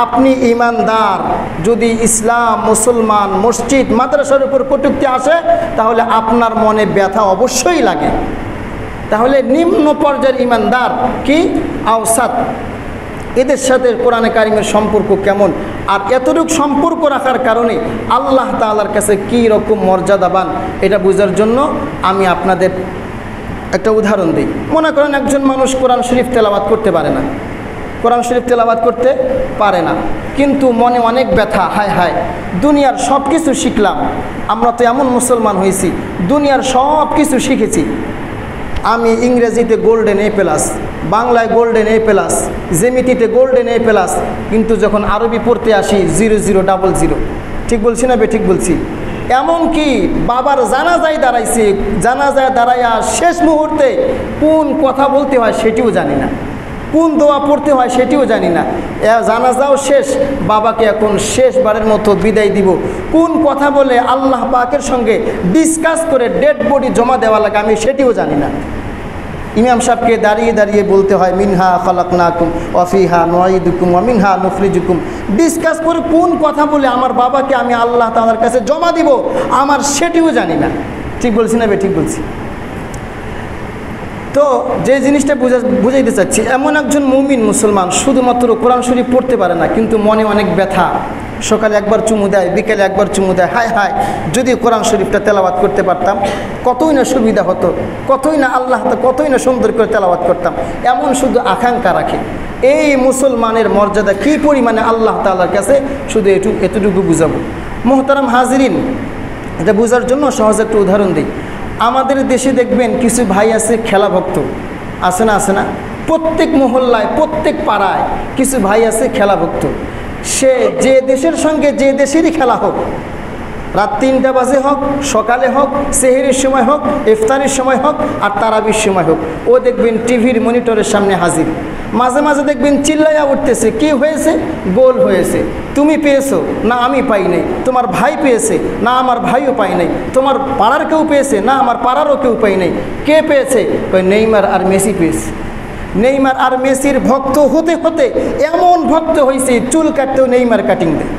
আপনি ঈমানদার, যদি ইসলাম, মুসলমান, মসজিদ, মাদ্রাসার উপর কটূক্তি আসে, তাহলে আপনার মনে ব্যথা অবশ্যই লাগে। তাহলে নিম্ন পর্যায়ের ঈমানদার কি? আওসাত। এদের সাথে কোরআনে কারিমের সম্পর্ক কেমন, আর এতটুকু সম্পর্ক রাখার কারণে আল্লাহ তাআলার কাছে কী রকম মর্যাদাবান, এটা বোঝার জন্য আমি আপনাদের একটা উদাহরণ দিই। মনে করেন একজন মানুষ কোরআন শরীফ তেলাওয়াত করতে পারে না, কোরআন শরীফ তেলাওয়াত করতে পারে না, কিন্তু মনে অনেক ব্যথা, হায় হায় দুনিয়ার সব কিছু শিখলাম, আমরা তো এমন মুসলমান হয়েছি, দুনিয়ার সব কিছু শিখেছি, আমি ইংরেজিতে গোল্ডেন A+, বাংলায় গোল্ডেন A+, জ্যামিতিতে গোল্ডেন A+, কিন্তু যখন আরবি পড়তে আসি 0000। ঠিক বলছি না? ঠিক বলছি। এমনকি বাবার জানাজায় দাঁড়াইছি, জানাজায় দাঁড়াইয়া শেষ মুহূর্তে কোন কথা বলতে হয় সেটিও জানি না, কোন দোয়া পড়তে হয় সেটিও জানি না। জানাজাও শেষ, বাবাকে এখন শেষবারের মতো বিদায় দিব, কোন কথা বলে আল্লাহ পাকের সঙ্গে ডিসকাস করে ডেড বডি জমা দেওয়া লাগে আমি সেটিও জানি না। ইমাম সাহেবকে দাঁড়িয়ে দাঁড়িয়ে বলতে হয় মিনহা খালাকনাকুম ওয়া ফিহা নুঈদুকুম ওয়া মিনহা নুখরিজুকুম, ডিসকাস করে কোন কথা বলে আমার বাবাকে আমি আল্লাহ তাআলার কাছে জমা দিব, আমার সেটিও জানি না। ঠিক বলছি না? ঠিক বলছি। তো যে জিনিসটা বুঝাইতে চাচ্ছি, এমন একজন মুমিন মুসলমান শুধুমাত্র কোরআন শরীফ পড়তে পারে না, কিন্তু মনে অনেক ব্যথা, সকালে একবার চুমু দেয়, বিকেলে একবার চুমু দেয়, হায় হায় যদি কোরআন শরীফটা তেলাওয়াত করতে পারতাম কতই না সুবিধা হতো, কতই না আল্লাহ কতই না সুন্দর করে তেলাওয়াত করতাম, এমন শুধু আকাঙ্ক্ষা রাখে। এই মুসলমানের মর্যাদা কী পরিমাণে আল্লাহ তাআলার কাছে, শুধু এতটুকু বুঝাবো। মুহতারাম হাজিরিন, এটা বোঝার জন্য সহজ একটা উদাহরণ দিই। আমাদের দেশে দেখবেন কিছু ভাই আছে খেলা ভক্ত, আছে না? আছে না? প্রত্যেক মহল্লায় প্রত্যেক পাড়ায় কিছু ভাই আছে খেলাভক্ত। সে যে দেশের সঙ্গে যে দেশেরই খেলা হোক, রাত 3টা বাজে হোক, সকালে হোক, সেহরির সময় হোক, ইফতারির সময় হোক, আর তারাবির সময় হোক, ও দেখবেন টিভির মনিটরের সামনে হাজির। মাঝে মাঝে দেখবেন চিল্লাইয়া উঠতেছে, কি হয়েছে? গোল হয়েছে। তুমি পেয়েছো? না আমি পাই নাই। তোমার ভাই পেয়েছে? না আমার ভাইও পাই নাই। তোমার পাড়ার কেউ পেয়েছে? না আমার পাড়ারও কেউ পাই নাই। কে পেয়েছে? ওই নেইমার আর মেসি পেয়েছে। নেইমার আর মেসির ভক্ত হতে হতে এমন ভক্ত হয়েছে, চুল কাটতেও নেইমার কাটিং দেয়।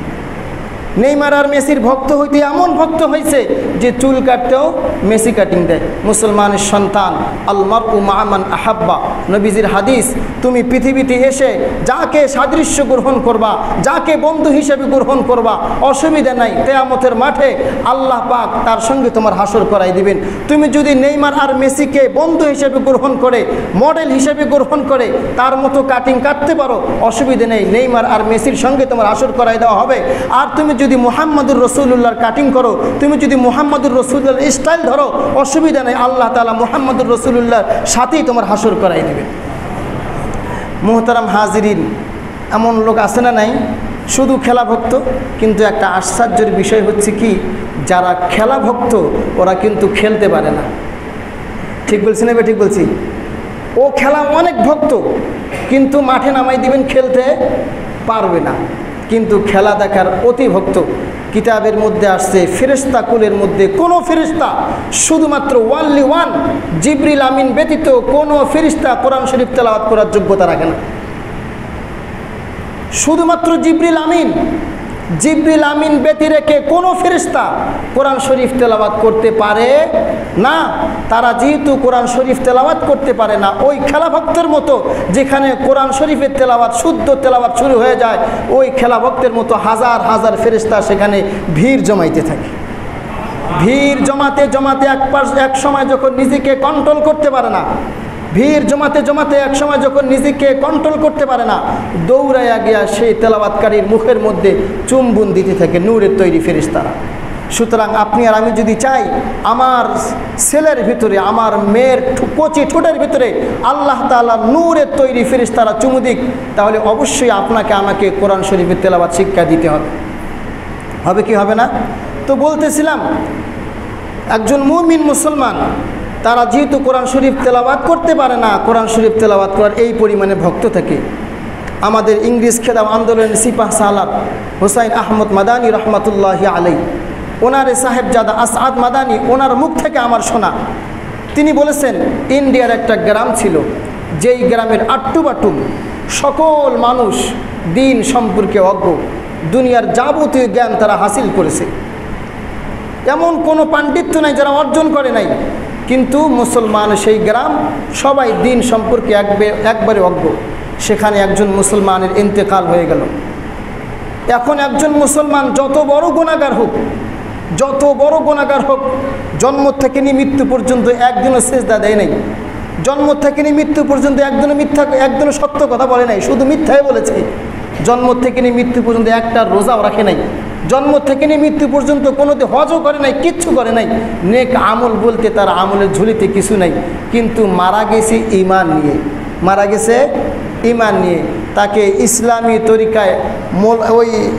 নেইমার আর মেসির ভক্ত হইতে এমন ভক্ত হয়েছে যে চুল কাটতেও মেসি কাটিং দেয়। মুসলমানের সন্তান, আল মারউ মা মান আহাব্বা, নবীজির হাদিস, তুমি পৃথিবীতে এসে যাকে সাদৃশ্য গ্রহণ করবা, যাকে বন্ধু হিসেবে গ্রহণ করবা, অসুবিধা নাই, কিয়ামতের মাঠে আল্লাহ পাক তার সঙ্গে তোমার হাসর করাই দিবেন। তুমি যদি নেইমার আর মেসিকে বন্ধু হিসেবে গ্রহণ করে, মডেল হিসেবে গ্রহণ করে তার মতো কাটিং কাটতে পারো, অসুবিধা নেই, নেইমার আর মেসির সঙ্গে তোমার হাসর করাই দেওয়া হবে। আর তুমি যদি মুহাম্মদুর রাসূলুল্লাহর কাটিং করো, তুমি যদি মুহাম্মদুর রাসূলুল্লাহর স্টাইল ধরো, অসুবিধা নেই, আল্লাহ তাআলা মুহাম্মদুর রাসূলুল্লাহর সাথেই তোমার হাসর করাই দেবে। মুহতারাম হাজিরিন, এমন লোক আছে না নাই শুধু খেলা ভক্ত? কিন্তু একটা আশ্চর্যের বিষয় হচ্ছে কি, যারা খেলা ভক্ত ওরা কিন্তু খেলতে পারে না। ঠিক বলছি না? ঠিক বলছি। ও খেলা অনেক ভক্ত, কিন্তু মাঠে নামাই দিবেন খেলতে পারবে না। কিন্তু খেলা দেখার অতি ভক্ত। কিতাবের মধ্যে আসছে ফেরেশতা কুলের মধ্যে কোনো ফেরেশতা, শুধুমাত্র ওয়ানলি ওয়ান জিবরিল আমিন ব্যতীত কোনো ফেরেশতা কোরআন শরীফ তেলাওয়াত করার যোগ্যতা রাখে না। শুধুমাত্র জিবরিল আমিন ব্যতি রেখে কোনো ফেরেশতা কোরআন শরীফ তেলাওয়াত করতে পারে না। তারা যেহেতু কোরআন শরীফ তেলাওয়াত করতে পারে না, ওই খেলা ভক্তের মতো যেখানে কোরআন শরীফের তেলাওয়াত শুদ্ধ তেলাওয়াত শুরু হয়ে যায়, ওই খেলা ভক্তের মতো হাজার হাজার ফেরেশতা সেখানে ভিড় জমাইতে থাকে। ভিড় জমাতে জমাতে এক সময় যখন নিজেকে কন্ট্রোল করতে পারে না, ভিড় জমাতে জমাতে এক সময় যখন নিজেকে কন্ট্রোল করতে পারে না, দৌড়াইয়া গিয়া সেই তেলাওয়াতকারীর মুখের মধ্যে চুম্বন দিতে থাকে নূরের তৈরি ফেরেশতারা। সুতরাং আপনি আর আমি যদি চাই আমার ছেলের ভিতরে, আমার মেয়ের কচি ঠোঁটের ভিতরে আল্লাহ তাআলা নূরের তৈরি ফেরেশতারা চুমু দিক, তাহলে অবশ্যই আপনাকে আমাকে কোরআন শরীফের তেলাওয়াত শিক্ষা দিতে হবে। হবে কি হবে না? তো বলতেছিলাম, একজন মুমিন মুসলমান তারা যেহেতু কোরআন শরীফ তেলাওয়াত করতে পারে না, কোরআন শরীফ তেলাওয়াত করার এই পরিমাণে ভক্ত থাকে। আমাদের ইংরেজ খেলাফ আন্দোলনের সিপাহ সালার হুসাইন আহমদ মাদানী রহমতুল্লাহি আলাই, ওনার সাহেবজাদা আসআদ মাদানী, ওনার মুখ থেকে আমার শোনা, তিনি বলেছেন ইন্ডিয়ার একটা গ্রাম ছিল, যেই গ্রামের আট্টুবাটুম সকল মানুষ দিন সম্পর্কে অজ্ঞ, দুনিয়ার যাবতীয় জ্ঞান তারা হাসিল করেছে, এমন কোনো পাণ্ডিত্য নাই যারা অর্জন করে নাই, কিন্তু মুসলমান সেই গ্রাম সবাই দিন সম্পর্কে একবারে অজ্ঞ। সেখানে একজন মুসলমানের ইন্তেকাল হয়ে গেল। এখন একজন মুসলমান যত বড় গুনাহগার হোক, জন্ম থেকে নিয়ে মৃত্যু পর্যন্ত একদিনও সিজদা দেয় নাই, জন্ম থেকে নিয়ে মৃত্যু পর্যন্ত একদিনও সত্য কথা বলে নাই, শুধু মিথ্যাই বলেছে। জন্ম থেকে নিয়ে মৃত্যু পর্যন্ত একটা রোজাও রাখে নাই, জন্ম থেকে নিয়ে মৃত্যু পর্যন্ত কোনোদিন হজও করে নাই, কিচ্ছু করে নাই। নেক আমল বলতে তার আমলের ঝুলিতে কিছু নাই, কিন্তু মারা গেছে ঈমান নিয়ে। তাকে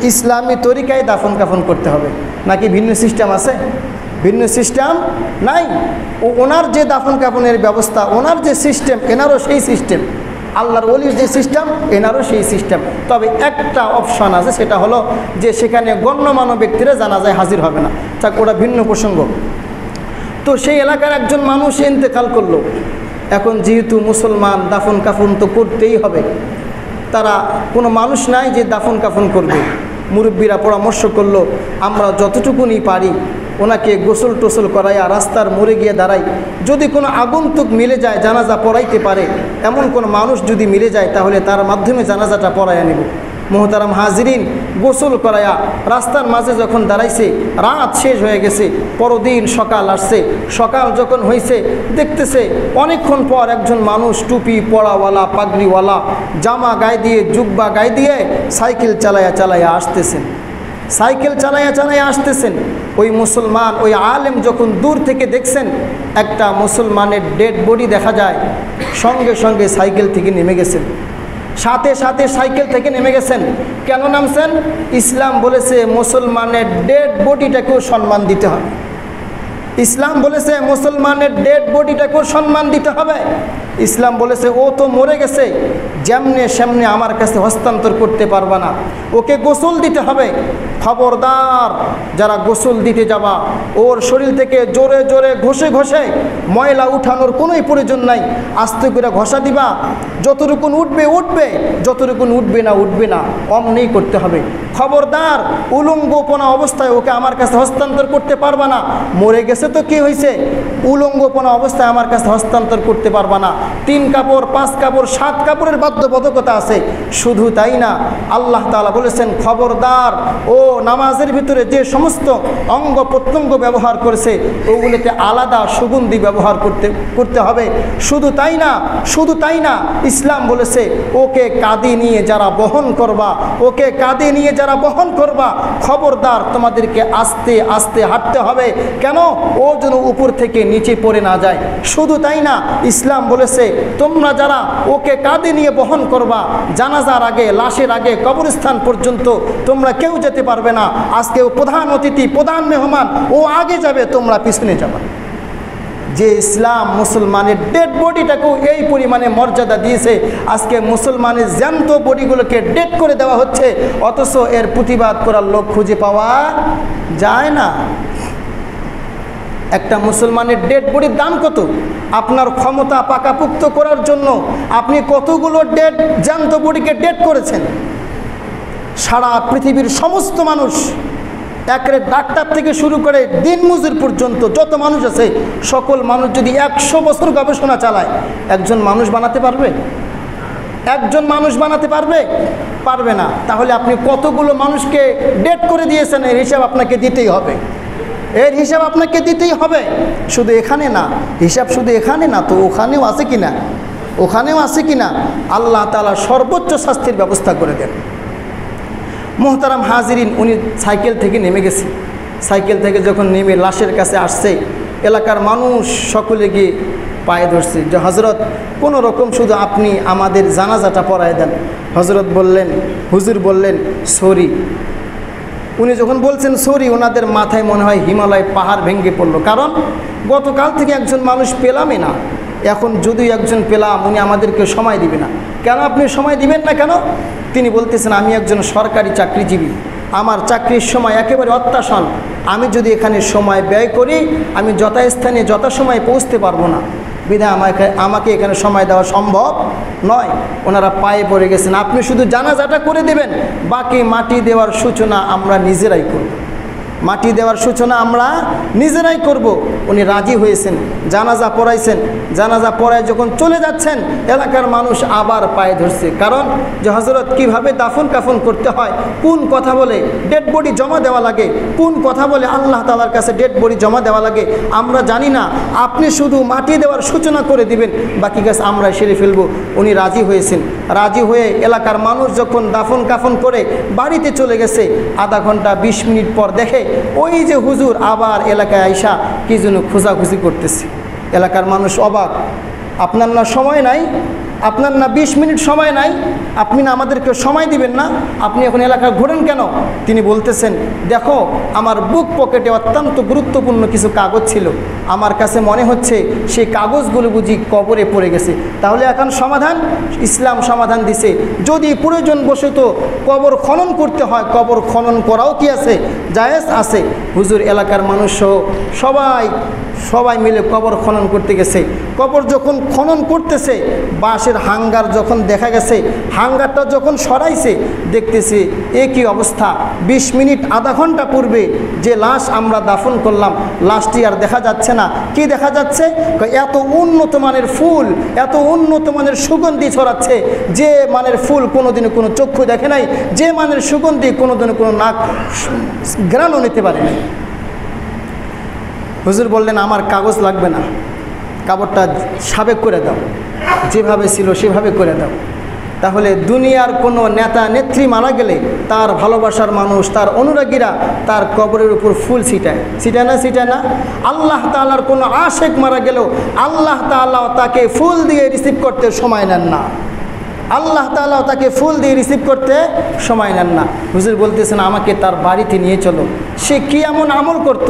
ইসলামী তরিকায় দাফন কাফন করতে হবে, নাকি ভিন্ন সিস্টেম আছে? ভিন্ন সিস্টেম নাই। ওনার যে দাফন কাফনের ব্যবস্থা, ওনার যে সিস্টেম, এনারও সেই সিস্টেম। আল্লাহর ওলির যে সিস্টেম, এনারও সেই সিস্টেম। তবে একটা অপশন আছে, সেটা হলো যে সেখানে গণ্যমান্য ব্যক্তিরা জানাজায় হাজির হবে না। তাক ওটা ভিন্ন প্রসঙ্গ। তো সেই এলাকার একজন মানুষ ইন্তেকাল করলো। এখন যেহেতু মুসলমান, দাফন কাফন তো করতেই হবে। তারা কোনো মানুষ নাই যে দাফন কাফন করবে। মুরব্বীরা পরামর্শ করলো, আমরা যতটুকুনি পারি ওনাকে গোসল টোসল করাইয়া রাস্তার মোড়ে গিয়ে দাঁড়াই, যদি কোনো আগন্তুক মিলে যায় জানাজা পড়াইতে পারে, এমন কোনো মানুষ যদি মিলে যায় তাহলে তার মাধ্যমে জানাজাটা পড়াইয়া নেব। মোহতারাম হাজিরিন, গোসল করাইয়া রাস্তার মাঝে যখন দাঁড়াইছে, রাত শেষ হয়ে গেছে, পরদিন সকাল আসছে। সকাল যখন হয়েছে দেখতেছে অনেকক্ষণ পর একজন মানুষ টুপি পড়াওয়ালা, পাগড়িওয়ালা, জামা গায়ে দিয়ে, জুব্বা গায়ে দিয়ে সাইকেল চালাইয়া আসতেছেন। ওই মুসলমান, ওই আলেম যখন দূর থেকে দেখছেন একটা মুসলমানের ডেড বডি দেখা যায়, সঙ্গে সঙ্গে সাইকেল থেকে নেমে গেছেন, সাথে সাথে সাইকেল থেকে নেমে গেছেন। কেন নামছেন? ইসলাম বলেছে মুসলমানের ডেড বডিটাকেও সম্মান দিতে হবে। ইসলাম বলেছে মুসলমানের ডেড বডিটাকেও সম্মান দিতে হবে। ইসলাম বলেছে ও তো মরে গেছে, যেমনে সেমনে আমার কাছে হস্তান্তর করতে পারবা না, ওকে গোসল দিতে হবে। খবরদার, যারা গোসল দিতে যাবা ওর শরীর থেকে জোরে জোরে ঘষে ঘষে ময়লা উঠানোর কোনোই প্রয়োজন নাই, আস্তে করে ঘষা দিবা। যতটুকুন উঠবে উঠবে, যতটুকুন উঠবে না উঠবে না, অমনেই করতে হবে। খবরদার, উলঙ্গপনা অবস্থায় ওকে আমার কাছে হস্তান্তর করতে পারবা না। মরে গেছে তো কি হয়েছে, উলঙ্গপনা অবস্থায় আমার কাছে হস্তান্তর করতে পারবা না। 3 কাপড় 5 কাপড় 7 কাপড়ের বাধ্যবাধকতা আছে। শুধু তাই না, আল্লাহ তাআলা বলেছেন খবরদার, ও নামাজের ভিতরে যে সমস্ত অঙ্গ প্রত্যঙ্গ ব্যবহার করেছে ওগুলোতে আলাদা সুগন্ধি ব্যবহার করতে হবে। শুধু তাই না, শুধু তাই না, ইসলাম বলেছে ওকে কাঁধে নিয়ে যারা বহন করবা, ওকে কাঁধে নিয়ে যারা বহন করবা, খবরদার তোমাদেরকে আস্তে আস্তে হাঁটতে হবে। কেন? ও যেন উপর থেকে নিচে পড়ে না যায়। শুধু তাই না, ইসলাম বলেছে তোমরা যারা ওকে কাঁধে নিয়ে বহন করবা, জানাজার আগে, লাশের আগে কবরস্থান পর্যন্ত তোমরা কেউ যেতে পারবে না। আজকে ও প্রধান অতিথি, প্রধান মেহমান, ও আগে যাবে, তোমরা পিছনে যাবে। যে ইসলাম মুসলমানের ডেড বডিটাকেও এই পরিমাণে মর্যাদা দিয়েছে, আজকে মুসলমানের জ্যান্ত বডিগুলোকে ডেড করে দেওয়া হচ্ছে, অথচ এর প্রতিবাদ করার লোক খুঁজে পাওয়া যায় না। একটা মুসলমানের ডেড বডির দাম কত? আপনার ক্ষমতা পাকাপুক্ত করার জন্য আপনি কতগুলো ডেড জ্যান্ত বডিকে ডেড করেছেন? সারা পৃথিবীর সমস্ত মানুষ, একেবারে ডাক্তার থেকে শুরু করে দিনমজুর পর্যন্ত যত মানুষ আছে, সকল মানুষ যদি 100 বছর গবেষণা চালায়, একজন মানুষ বানাতে পারবে? একজন মানুষ বানাতে পারবে? পারবে না। তাহলে আপনি কতগুলো মানুষকে ডেড করে দিয়েছেন, এর হিসাব আপনাকে দিতেই হবে। এর হিসাব আপনাকে দিতেই হবে। শুধু এখানে না, হিসাব শুধু এখানে না তো ওখানেও আছে কি না? ওখানেও আছে কি না? আল্লাহ তাআলা সর্বোচ্চ শাস্তির ব্যবস্থা করে দেন। মোহতারাম হাজিরিন, উনি সাইকেল থেকে নেমে গেছে। সাইকেল থেকে যখন নেমে লাশের কাছে আসছে, এলাকার মানুষ সকলে গিয়ে পায়ে ধরছে যে হজরত, কোনো রকম শুধু আপনি আমাদের জানাজাটা পড়ায় দেন। হজরত বললেন, হুজুর বললেন সরি। উনি যখন বলছেন সরি, ওনাদের মাথায় মনে হয় হিমালয় পাহাড় ভেঙে পড়লো। কারণ গতকাল থেকে একজন মানুষ পেলামই না, এখন যদিও একজন পেলাম, উনি আমাদেরকে সময় দিবে না। কেন আপনি সময় দিবেন না কেন? তিনি বলতেছেন আমি একজন সরকারি চাকরিজীবী, আমার চাকরির সময় একেবারে অত্যাসন, আমি যদি এখানে সময় ব্যয় করি আমি যথাস্থানে যথাসময়ে পৌঁছতে পারবো না, বিধায় আমাকে এখানে সময় দেওয়া সম্ভব নয়। ওনারা পায়ে পড়ে গেছেন, আপনি শুধু জানাজাটা করে দেবেন, বাকি মাটি দেওয়ার সূচনা আমরা নিজেরাই করব। মাটি দেওয়ার সূচনা আমরা নিজেরাই করব। উনি রাজি হয়েছেন, জানাজা পড়াইছেন। জানাজা পড়ায় যখন চলে যাচ্ছেন, এলাকার মানুষ আবার পায়ে ধরছে। কারণ যে হজরত কীভাবে দাফন কাফন করতে হয়, কোন কথা বলে ডেড বডি জমা দেওয়া লাগে, কোন কথা বলে আল্লাহ তাআলার কাছে ডেড বডি জমা দেওয়া লাগে আমরা জানি না। আপনি শুধু মাটি দেওয়ার সূচনা করে দিবেন, বাকি কাজ আমরা সেরে ফেলব। উনি রাজি হয়েছেন। রাজি হয়ে এলাকার মানুষ যখন দাফন কাফন করে বাড়িতে চলে গেছে, আধা ঘন্টা 20 মিনিট পর দেখে ওই যে হুজুর আবার এলাকায় আইসা কি যেন খোঁজাখুঁজি করতেছে। এলাকার মানুষ অবাক, আপনার না সময় নাই, আপনার না 20 মিনিট সময় নাই, আপনি না আমাদেরকে সময় দিবেন না, আপনি এখন এলাকা ঘোরেন কেন? তিনি বলতেছেন দেখো, আমার বুক পকেটে অত্যন্ত গুরুত্বপূর্ণ কিছু কাগজ ছিল, আমার কাছে মনে হচ্ছে সেই কাগজগুলো বুঝি কবরে পড়ে গেছে। তাহলে এখন সমাধান, ইসলাম সমাধান দিছে, যদি প্রয়োজন বশত কবর খনন করতে হয়, কবর খনন করাও কি আছে, জায়েজ আছে। হুজুর এলাকার মানুষ সহ সবাই মিলে কবর খনন করতে গেছে। কবর যখন খনন করতেছে, বাঁশের হাঙ্গার যখন দেখা গেছে, হাঙ্গারটা যখন সরাইছে, দেখতেছে এ কি অবস্থা, 20 মিনিট আধা ঘন্টা পূর্বে যে লাশ আমরা দাফন করলাম, লাশটি আর দেখা যাচ্ছে না। কি দেখা যাচ্ছে? এত উন্নত মানের ফুল, এত উন্নত মানের সুগন্ধি ছড়াচ্ছে, যে মানের ফুল কোনোদিনও কোনো চক্ষু দেখে নাই, যে মানের সুগন্ধি কোনোদিনও কোনো নাক ঘ্রাণও নিতে পারে নাই। হুজুর বললেন আমার কাগজ লাগবে না, কাগজটা সাবেক করে দাও, যেভাবে ছিল সেভাবে করে দাও। তাহলে দুনিয়ার কোনো নেতা নেত্রী মারা গেলে তার ভালোবাসার মানুষ, তার অনুরাগীরা তার কবরের উপর ফুল ছিটায় না। আল্লাহ তাআলার কোনো আশেক মারা গেলেও আল্লাহ তাআলা তাকে ফুল দিয়ে রিসিভ করতে সময় নেন না। আল্লাহ তাআলা তাকে ফুল দিয়ে রিসিভ করতে সময় নেন না। হুজুর বলতেছেন আমাকে তার বাড়িতে নিয়ে চলো। সে কি এমন আমল করত,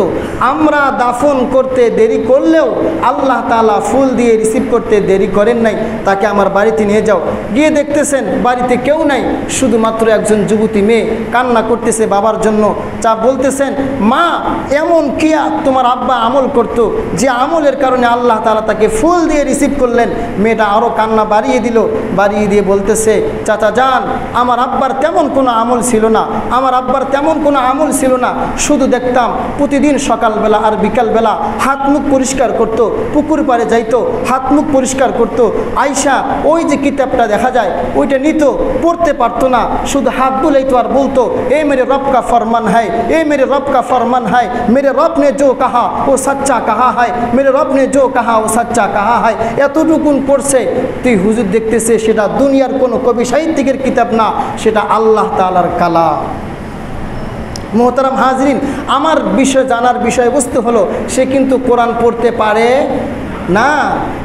আমরা দাফন করতে দেরি করলেও আল্লাহ তাআলা ফুল দিয়ে রিসিভ করতে দেরি করেন নাই। তাকে আমার বাড়িতে নিয়ে যাও। গিয়ে দেখতেছেন বাড়িতে কেউ নাই, শুধুমাত্র একজন যুবতী মেয়ে কান্না করতেছে বাবার জন্য। বলতেছেন মা, এমন কি তোমার আব্বা আমল করত যে আমলের কারণে আল্লাহ তাআলা তাকে ফুল দিয়ে রিসিভ করলেন? মেয়েটা আরও কান্না বাড়িয়ে দিল, বাড়িয়ে দিয়ে বলতেছে চাচা যান, আমার আব্বার তেমন কোনো আমল ছিল না, আমার আব্বার তেমন কোনো আমল ছিল না। শুধু দেখতাম প্রতিদিন সকালবেলা আর বিকালবেলা হাত মুখ পরিষ্কার করত, পুকুর পাড়ে যাইতো, হাত মুখ পরিষ্কার করত। আয়শা ওই যে কিতাবটা দেখা যায় ওইটা নিত, পড়তে পারতো না, শুধু হাত বুলাইতো আর বলতো এ মেরে রব কা ফরমান হায়, এ মেরে রব কা ফরমান হায়, মেরে রব নে জো কাহা ও সচ্চা কাহা হায়, মেরে রব নে জো কাহা ও সচ্চা কাহা হায়। এতটুকুন পড়ছে। তুই হুজুর দেখতেছে সেটা দুনিয়ার কোনো কবি সাহিত্যিকের কিতাব না, সেটা আল্লাহ তাআলার কালাম। মোহতারাম হাজরিন, আমার বিষয় জানার বিষয়বস্তু হলো সে কিন্তু কোরআন পড়তে পারে না,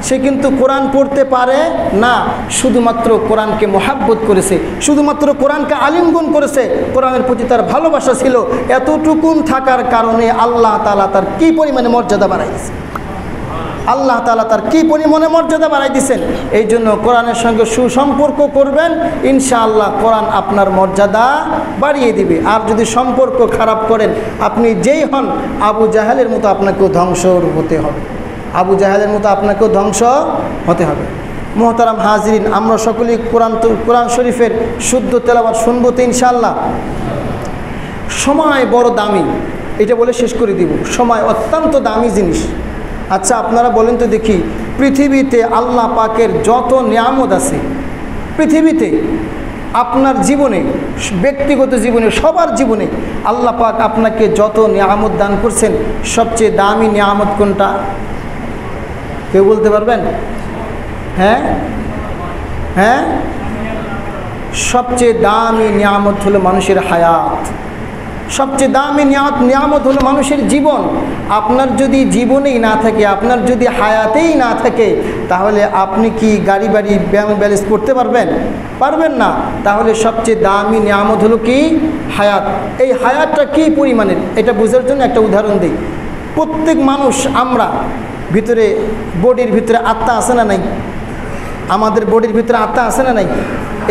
সে কিন্তু কোরআন পড়তে পারে না, শুধুমাত্র কোরআনকে মোহাব্বত করেছে, শুধুমাত্র কোরআনকে আলিঙ্গন করেছে, কোরআনের প্রতি তার ভালোবাসা ছিল। এতটুকুন থাকার কারণে আল্লাহ তাআলা তার কী পরিমাণে মর্যাদা বাড়াইছে, আল্লাহ তাআলা তার কী পরিমাণে মর্যাদা বাড়াই দিয়েছেন। এই জন্য কোরআনের সঙ্গে সুসম্পর্ক করবেন, ইনশাআল্লাহ কোরআন আপনার মর্যাদা বাড়িয়ে দিবে। আর যদি সম্পর্ক খারাপ করেন, আপনি যেই হন আবু জাহেলের মতো আপনাকেও ধ্বংস হতে হবে, আবু জাহেলের মতো আপনাকেও ধ্বংস হতে হবে। মোহতারাম হাজরিন, আমরা সকলেই কোরআন শরীফের শুদ্ধ তেলাওয়াত শুনবো তো ইনশাআল্লাহ। সময় বড় দামি, এটা বলে শেষ করে দিব। সময় অত্যন্ত দামি জিনিস। আচ্ছা আপনারা বলেন তো দেখি, পৃথিবীতে আল্লাহ পাকের যত নিয়ামত আছে, পৃথিবীতে আপনার জীবনে, ব্যক্তিগত জীবনে, সবার জীবনে আল্লাহ পাক আপনাকে যত নিয়ামত দান করছেন, সবচেয়ে দামি নিয়ামত কোনটা? কেউ বলতে পারবেন? হ্যাঁ হ্যাঁ, সবচেয়ে দামি নিয়ামত হলো মানুষের হায়াত। সবচেয়ে দামি নিয়ামত হলো মানুষের জীবন। আপনার যদি জীবনেই না থাকে, আপনার যদি হায়াতেই না থাকে, তাহলে আপনি কি গাড়ি বাড়ি ব্যাংক ব্যালেন্স করতে পারবেন? পারবেন না। তাহলে সবচেয়ে দামি নিয়ামত হলো কি? হায়াত। এই হায়াতটা কী পরিমাণের, এটা বোঝার জন্য একটা উদাহরণ দিই। প্রত্যেক মানুষ, আমরা ভিতরে, বডির ভিতরে আত্মা আছে না নাই? আমাদের বডির ভিতরে আত্মা আছে না নাই?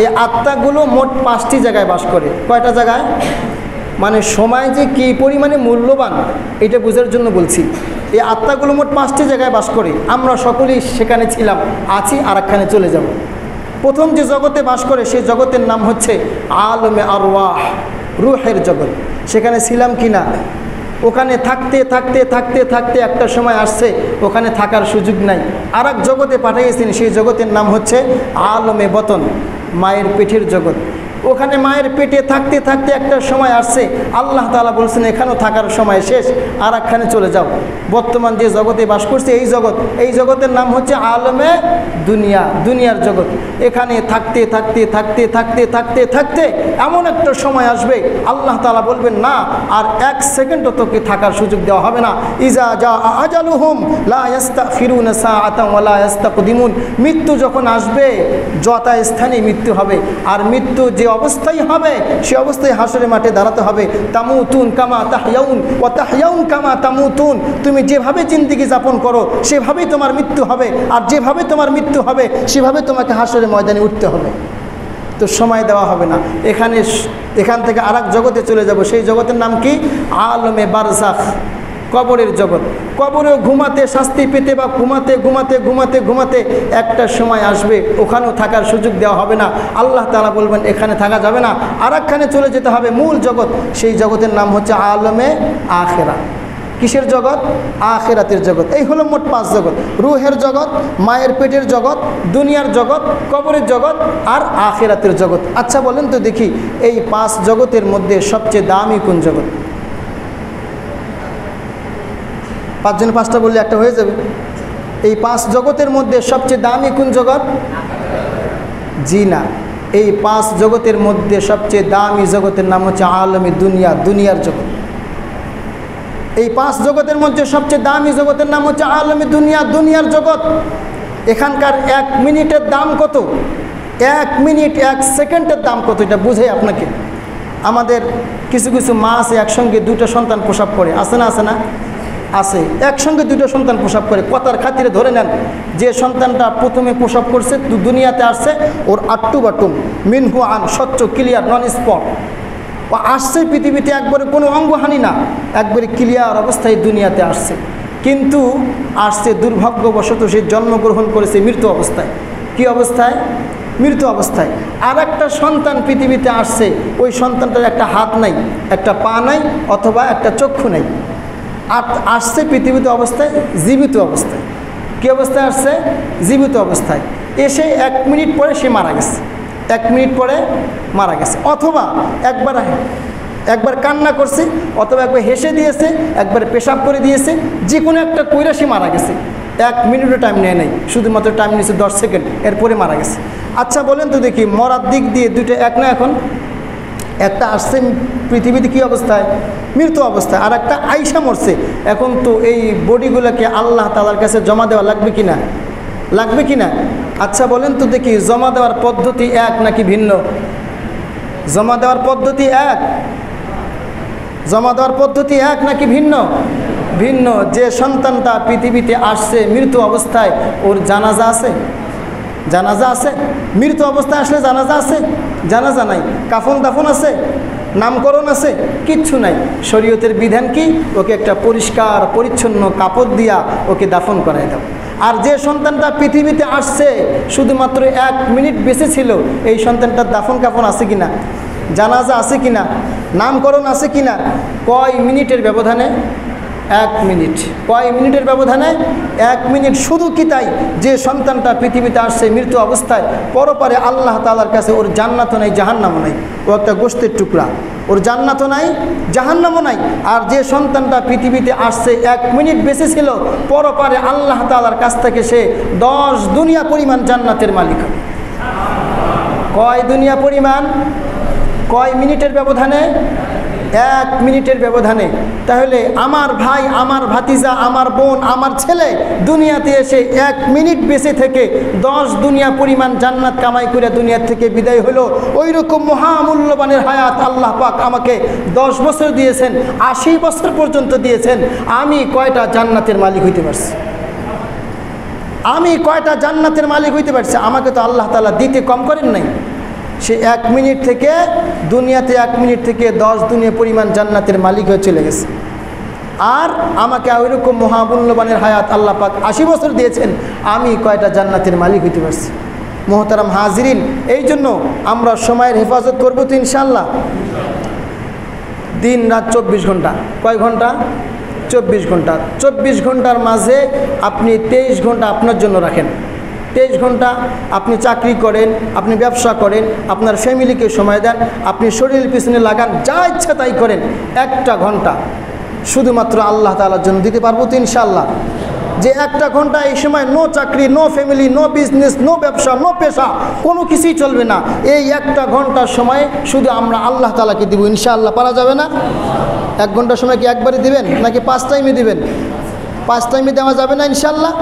এই আত্মাগুলো মোট 5টি জায়গায় বাস করে। কয়টা জায়গায়? মানে সময় যে কী পরিমাণে মূল্যবান এটা বোঝার জন্য বলছি। এই আত্মাগুলো মোট 5টি জায়গায় বাস করে। আমরা সকলেই সেখানে ছিলাম, আছি, আর একখানে চলে যাব। প্রথম যে জগতে বাস করে সেই জগতের নাম হচ্ছে আলমে আরওয়াহ, রুহের জগৎ। সেখানে ছিলাম কি না? ওখানে থাকতে থাকতে থাকতে থাকতে একটা সময় আসছে ওখানে থাকার সুযোগ নাই, আর এক জগতে পাঠিয়েছেন। সেই জগতের নাম হচ্ছে আলমে বতন, মায়ের পেটের জগৎ। ওখানে মায়ের পেটে থাকতে থাকতে একটা সময় আসছে, আল্লাহ তাআলা বলছেন এখানেও থাকার সময় শেষ, আর একখানে চলে যাও। বর্তমান যে জগতে বাস করছে এই জগতের নাম হচ্ছে আলমে দুনিয়া, দুনিয়ার জগৎ। এখানে থাকতে থাকতে থাকতে থাকতে থাকতে থাকতে এমন একটা সময় আসবে আল্লাহ তাআলা বলবেন না, আর 1 সেকেন্ডও তোকে থাকার সুযোগ দেওয়া হবে না। ইজা জা আজালুহুম লা ইস্তাগফিরুনা সাআতান ওয়া লা ইস্তাকদিমুন। মৃত্যু যখন আসবে যথাস্থানেই মৃত্যু হবে, আর মৃত্যু যে অবস্থায় হবে সে অবস্থায় হাসরের মাঠে দাঁড়াতে হবে। তামুতুন কামা তাহইয়াউন ওয়া তাহইয়াউন কামা তামুতুন। তুমি যেভাবে জিন্দেগি যাপন করো সেভাবেই তোমার মৃত্যু হবে, আর যেভাবে তোমার মৃত্যু হবে সেভাবে তোমাকে হাসরের ময়দানে উঠতে হবে। তো সময় দেওয়া হবে না। এখান থেকে আর এক জগতে চলে যাব। সেই জগতের নাম কি? আলমে বারজাখ, কবরের জগৎ। কবরেও ঘুমাতে শাস্তি পেতে বা ঘুমাতে ঘুমাতে ঘুমাতে ঘুমাতে একটা সময় আসবে ওখানেও থাকার সুযোগ দেওয়া হবে না। আল্লাহ তাআলা বলবেন এখানে থাকা যাবে না, আর একখানে চলে যেতে হবে, মূল জগৎ। সেই জগতের নাম হচ্ছে আলমে আখেরা। কিসের জগৎ? আখেরাতের জগৎ। এই হলো মোট 5 জগৎ: রুহের জগৎ, মায়ের পেটের জগৎ, দুনিয়ার জগৎ, কবরের জগৎ, আর আখেরাতের জগৎ। আচ্ছা বলেন তো দেখি, এই 5 জগতের মধ্যে সবচেয়ে দামি কোন জগৎ? 5 জনে 5টা বললে একটা হয়ে যাবে। এই 5 জগতের মধ্যে সবচেয়ে দামি কোন জগৎ? জি না, এই 5 জগতের মধ্যে সবচেয়ে দামি জগতের নাম হচ্ছে আলমী দুনিয়া, দুনিয়ার জগৎ। এই 5 জগতের মধ্যে সবচেয়ে দামি জগতের নাম হচ্ছে আলমী দুনিয়া, দুনিয়ার জগৎ। এখানকার 1 মিনিটের দাম কত, 1 মিনিট 1 সেকেন্ডের দাম কত, এটা বুঝে আপনাকে। আমাদের কিছু কিছু মা আছে একসঙ্গে 2টা সন্তান প্রসব করে, আছে না আছে না আছে, একসঙ্গে 2টা সন্তান প্রসব করে। কথার খাতিরে ধরে নেন যে সন্তানটা প্রথমে প্রসব করছে, দুনিয়াতে আসছে, ওর আট্টু বাটুম মিনহু আন, স্বচ্ছ ক্লিয়ার নন স্পট, ও আসছে পৃথিবীতে একবারে কোনো অঙ্গহানি না, একবারে ক্লিয়ার অবস্থায় দুনিয়াতে আসছে। কিন্তু আসছে দুর্ভাগ্যবশত সে জন্মগ্রহণ করেছে মৃত্যু অবস্থায়। কি অবস্থায়? মৃত্যু অবস্থায়। আর একটা সন্তান পৃথিবীতে আসছে, ওই সন্তানটার একটা হাত নাই, একটা পা নাই, অথবা একটা চক্ষু নাই। আর আসছে পৃথিবীতে অবস্থায় জীবিত অবস্থায়। কী অবস্থায় আসছে? জীবিত অবস্থায়। এসে 1 মিনিট পরে সে মারা গেছে, 1 মিনিট পরে মারা গেছে। অথবা একবার কান্না করছে, অথবা একবার হেসে দিয়েছে, একবার পেশাব করে দিয়েছে, যে কোনো একটা কইরা সে মারা গেছে। 1 মিনিটও টাইম নেয় নাই, শুধুমাত্র টাইম নিয়েছে 10 সেকেন্ড, এরপরে মারা গেছে। আচ্ছা বলেন তো দেখি, মরার দিক দিয়ে দুইটা এক না? এখন একটা আসছে পৃথিবীতে কী অবস্থায়? মৃত্যু অবস্থায়। আর একটা আইসা মরছে। এখন তো এই বডিগুলোকে আল্লাহ তাআলার কাছে জমা দেওয়া লাগবে কি না? লাগবে কি না? আচ্ছা বলেন তো দেখি, জমা দেওয়ার পদ্ধতি এক নাকি ভিন্ন? জমা দেওয়ার পদ্ধতি এক? জমা দেওয়ার পদ্ধতি এক নাকি ভিন্ন? ভিন্ন। যে সন্তানটা পৃথিবীতে আসছে মৃত্যু অবস্থায়, ওর জানাজা আছে? জানাজা আছে? মৃত্যু অবস্থায় আসলে জানাজা আছে? জানাজা নাই। কাফন দাফন আছে? নামকরণ আছে? কিচ্ছু নাই। শরীয়তের বিধান কি? ওকে একটা পরিষ্কার পরিচ্ছন্ন কাপড় দিয়া ওকে দাফন করাই দাও। আর যে সন্তানটা পৃথিবীতে আসছে শুধুমাত্র 1 মিনিট বেঁচে ছিল, এই সন্তানটার দাফন কাফন আছে কিনা? জানাজা আছে কিনা? নামকরণ আছে কিনা? কয় মিনিটের ব্যবধানে? 1 মিনিট। কয় মিনিটের ব্যবধানে? 1 মিনিট। শুধু কি তাই, যে সন্তানটা পৃথিবীতে আসছে মৃত্যু অবস্থায়, পরপারে আল্লাহ তাআলার কাছে ওর জান্নাতও নাই, জাহান্নামও নাই। ও একটা গোশতের টুকরা, ওর জান্নাতও নাই, জাহান্নামও নাই। আর যে সন্তানটা পৃথিবীতে আসছে 1 মিনিট বেঁচে ছিল, পরপারে আল্লাহ তাআলার কাছ থেকে সে 10 দুনিয়া পরিমাণ জান্নাতের মালিক হবে। কয় দুনিয়া পরিমাণ? কয় মিনিটের ব্যবধানে? 1 মিনিটের ব্যবধানে। তাহলে আমার ভাই, আমার ভাতিজা, আমার বোন, আমার ছেলে দুনিয়াতে এসে 1 মিনিট বেঁচে থেকে 10 দুনিয়া পরিমাণ জান্নাত কামাই করে দুনিয়া থেকে বিদায় হলো। ওই রকম মহামূল্যবানের হায়াত আল্লাহ পাক আমাকে 10 বছর দিয়েছেন, 80 বছর পর্যন্ত দিয়েছেন। আমি কয়টা জান্নাতের মালিক হইতে পারছি? আমি কয়টা জান্নাতের মালিক হইতে পারছি? আমাকে তো আল্লাহ তাআলা দিতে কম করেন নাই। সে 1 মিনিট থেকে দুনিয়াতে 1 মিনিট থেকে 10 দুনিয়া পরিমাণ জান্নাতের মালিক হয়ে চলে গেছে। আর আমাকে ওইরকম মহামূল্যবানের হায়াত আল্লাহ পাক 80 বছর দিয়েছেন। আমি কয়টা জান্নাতের মালিক হইতে পারছি? মোহতারাম হাজিরিন, এই জন্য আমরা সময়ের হেফাজত করবো তো ইনশাআল্লাহ। দিন রাত 24 ঘন্টা। কয় ঘন্টা? 24 ঘন্টা। 24 ঘন্টার মাঝে আপনি 23 ঘন্টা আপনার জন্য রাখেন। 23 ঘন্টা আপনি চাকরি করেন, আপনি ব্যবসা করেন, আপনার ফ্যামিলিকে সময় দেন, আপনি শরীরের পিছনে লাগান, যা ইচ্ছা তাই করেন। 1টা ঘন্টা শুধুমাত্র আল্লাহ তাআলার জন্য দিতে পারবো তো ইনশাআল্লাহ। যে 1টা ঘন্টা এই সময় নো চাকরি, no family, no business, no ব্যবসা, নো পেশা, কোনো কিছুই চলবে না। এই 1টা ঘন্টার সময় শুধু আমরা আল্লাহ তাআলাকে দিব ইনশাআল্লাহ। পারা যাবে না? 1 ঘন্টার সময় কি একবারে দিবেন নাকি 5 টাইমে দিবেন? 5 টাইমে দেওয়া যাবে না ইনশাআল্লাহ।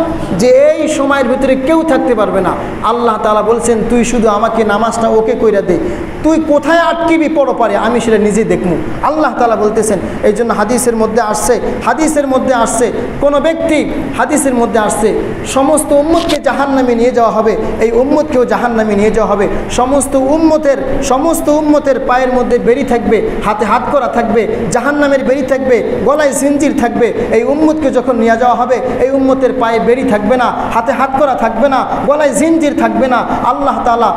যে এই সময়ের ভিতরে কেউ থাকতে পারবে না। আল্লাহ তাআলা বলছেন, তুই শুধু আমাকে নামাজটা ওকে কইরা দে, তুই কোথায় আটকিবি পরপারে আমি সেটা নিজে দেখবো। আল্লাহ তাআলা বলতেছেন। এই জন্য হাদিসের মধ্যে আসছে কোনো ব্যক্তি, হাদিসের মধ্যে আসছে সমস্ত উম্মতকে জাহান্নামে নিয়ে যাওয়া হবে, এই উম্মতকেও জাহান্নামে নিয়ে যাওয়া হবে। সমস্ত উম্মতের পায়ের মধ্যে বেড়ি থাকবে, হাতে হাত করা থাকবে, জাহান্নামের বেড়ি থাকবে, গলায় জিঞ্জির থাকবে। এই উম্মতকে যখন নিয়ে যাওয়া হবে, এই উম্মতের পায়ে বেড়ি থাকবে না, হাতে হাত করা থাকবে না, গলায় জিঞ্জির থাকবে না। আল্লাহ তাআলা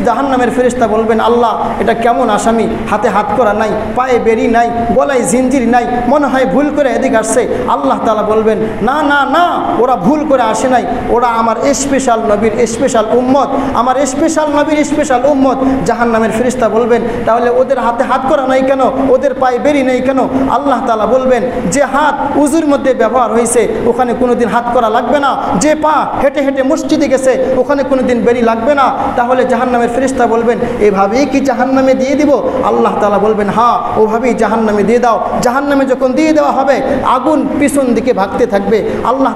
জাহান্নামের ফেরেশতা বলবেন, আল্লাহ এটা কেমন আসামি, হাতে হাত করা নাই, পায়ে বেড়ি নাই, গলায় জিঞ্জির নাই, মনে হয় ভুল করে এদিকে আসছে। আল্লাহ তাআলা বলবেন, না না না, ওরা ভুল করে আসে নাই, ওরা আমার স্পেশাল নবীর স্পেশাল উম্মত, আমার স্পেশাল নবীর স্পেশাল উম্মত। জাহান্নামের ফেরেশতা বলবেন, তাহলে ওদের হাতে হাত করা নাই কেন, ওদের পায়ে বেড়ি নেই কেন? আল্লাহ তাআলা বলবেন, যে হাত উজুর মধ্যে ব্যবহার হয়েছে গেছে ওখানে কোনোদিন হাত করা লাগবে না, যে পা হেঁটে হেঁটে মসজিদে গেছে ওখানে কোনোদিন বেরি লাগবে না। তাহলে জাহান্নামের ফেরেশতা বলবেন এভাবেই কি জাহান্নামে দিয়ে দিব? আল্লাহ তাআলা বলবেন হ্যাঁ, ওভাবেই জাহান্নামে দিয়ে দাও। জাহান্নামে যখন দিয়ে দেওয়া হবে আগুন পিছন দিকে ভাগতে থাকবে। আল্লাহ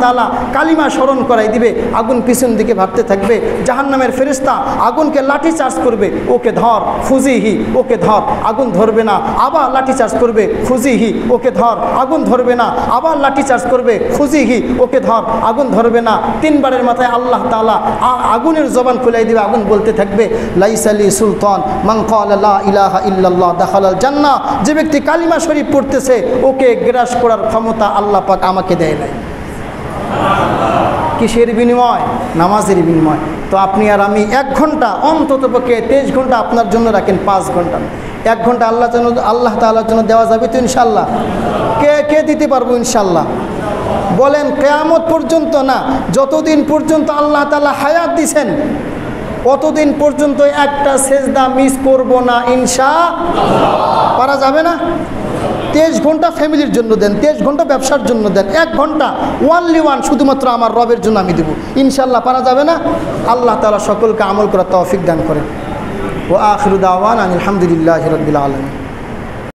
তাআলা কালিমা স্মরণ করাই দিবে, আগুন পিছন দিকে ভাগতে থাকবে। জাহান্নামের ফেরেশতা আগুনকে লাঠি চার্জ করবে, ওকে ধর খুজিহি, ওকে ধর, আগুন ধরবে না। আবার লাঠি চার্জ করবে, খুজিহি, ওকে ধর, আগুন ধরবে না। আবার লাঠি চার্জ করবে, খুজিহি, ওকে ধর, আগুন ধরবে না। তিনবারের মাথায় আল্লাহ তাআলা আগুনের জবান খুলাই দিবে, আগুন বলতে থাকবে লাইসালি সুলতান মান ক্বালা লা ইলাহা ইল্লাল্লাহ দাখালাল জান্নাহ। যে ব্যক্তি কালিমা শরীফ পড়তেছে ওকে গ্রাস করার ক্ষমতা আল্লাহ পাক আমাকে দেয় নাই। কিসের বিনিময়? নামাজের বিনিময়। তো আপনি আর আমি 1 ঘন্টা অন্ততপক্ষে 23 ঘন্টা আপনার জন্য রাখেন, 5 ঘন্টা 1 ঘন্টা আল্লাহ তাআলার জন্য দেওয়া যাবে তো ইনশাআল্লাহ? কে দিতে পারবো ইনশাআল্লাহ? বলেন কিয়ামত পর্যন্ত না, যতদিন পর্যন্ত আল্লাহ তাআলা হায়াত দিছেন অতদিন পর্যন্ত একটা সেজদা মিস করব না ইনশাআল্লাহ। পারা যাবে না? 23 ঘন্টা ফ্যামিলির জন্য দেন, 23 ঘন্টা ব্যবসার জন্য দেন, 1 ঘন্টা ওয়ানলি ওয়ান শুধুমাত্র আমার রবের জন্য আমি দেব ইনশাআল্লাহ। পারা যাবে না? আল্লাহ তাআলা সকলকে আমল করার তৌফিক দান করেন। ওয়া আখিরু দাওয়ানা আলহামদুলিল্লাহি রাব্বিল আলামিন।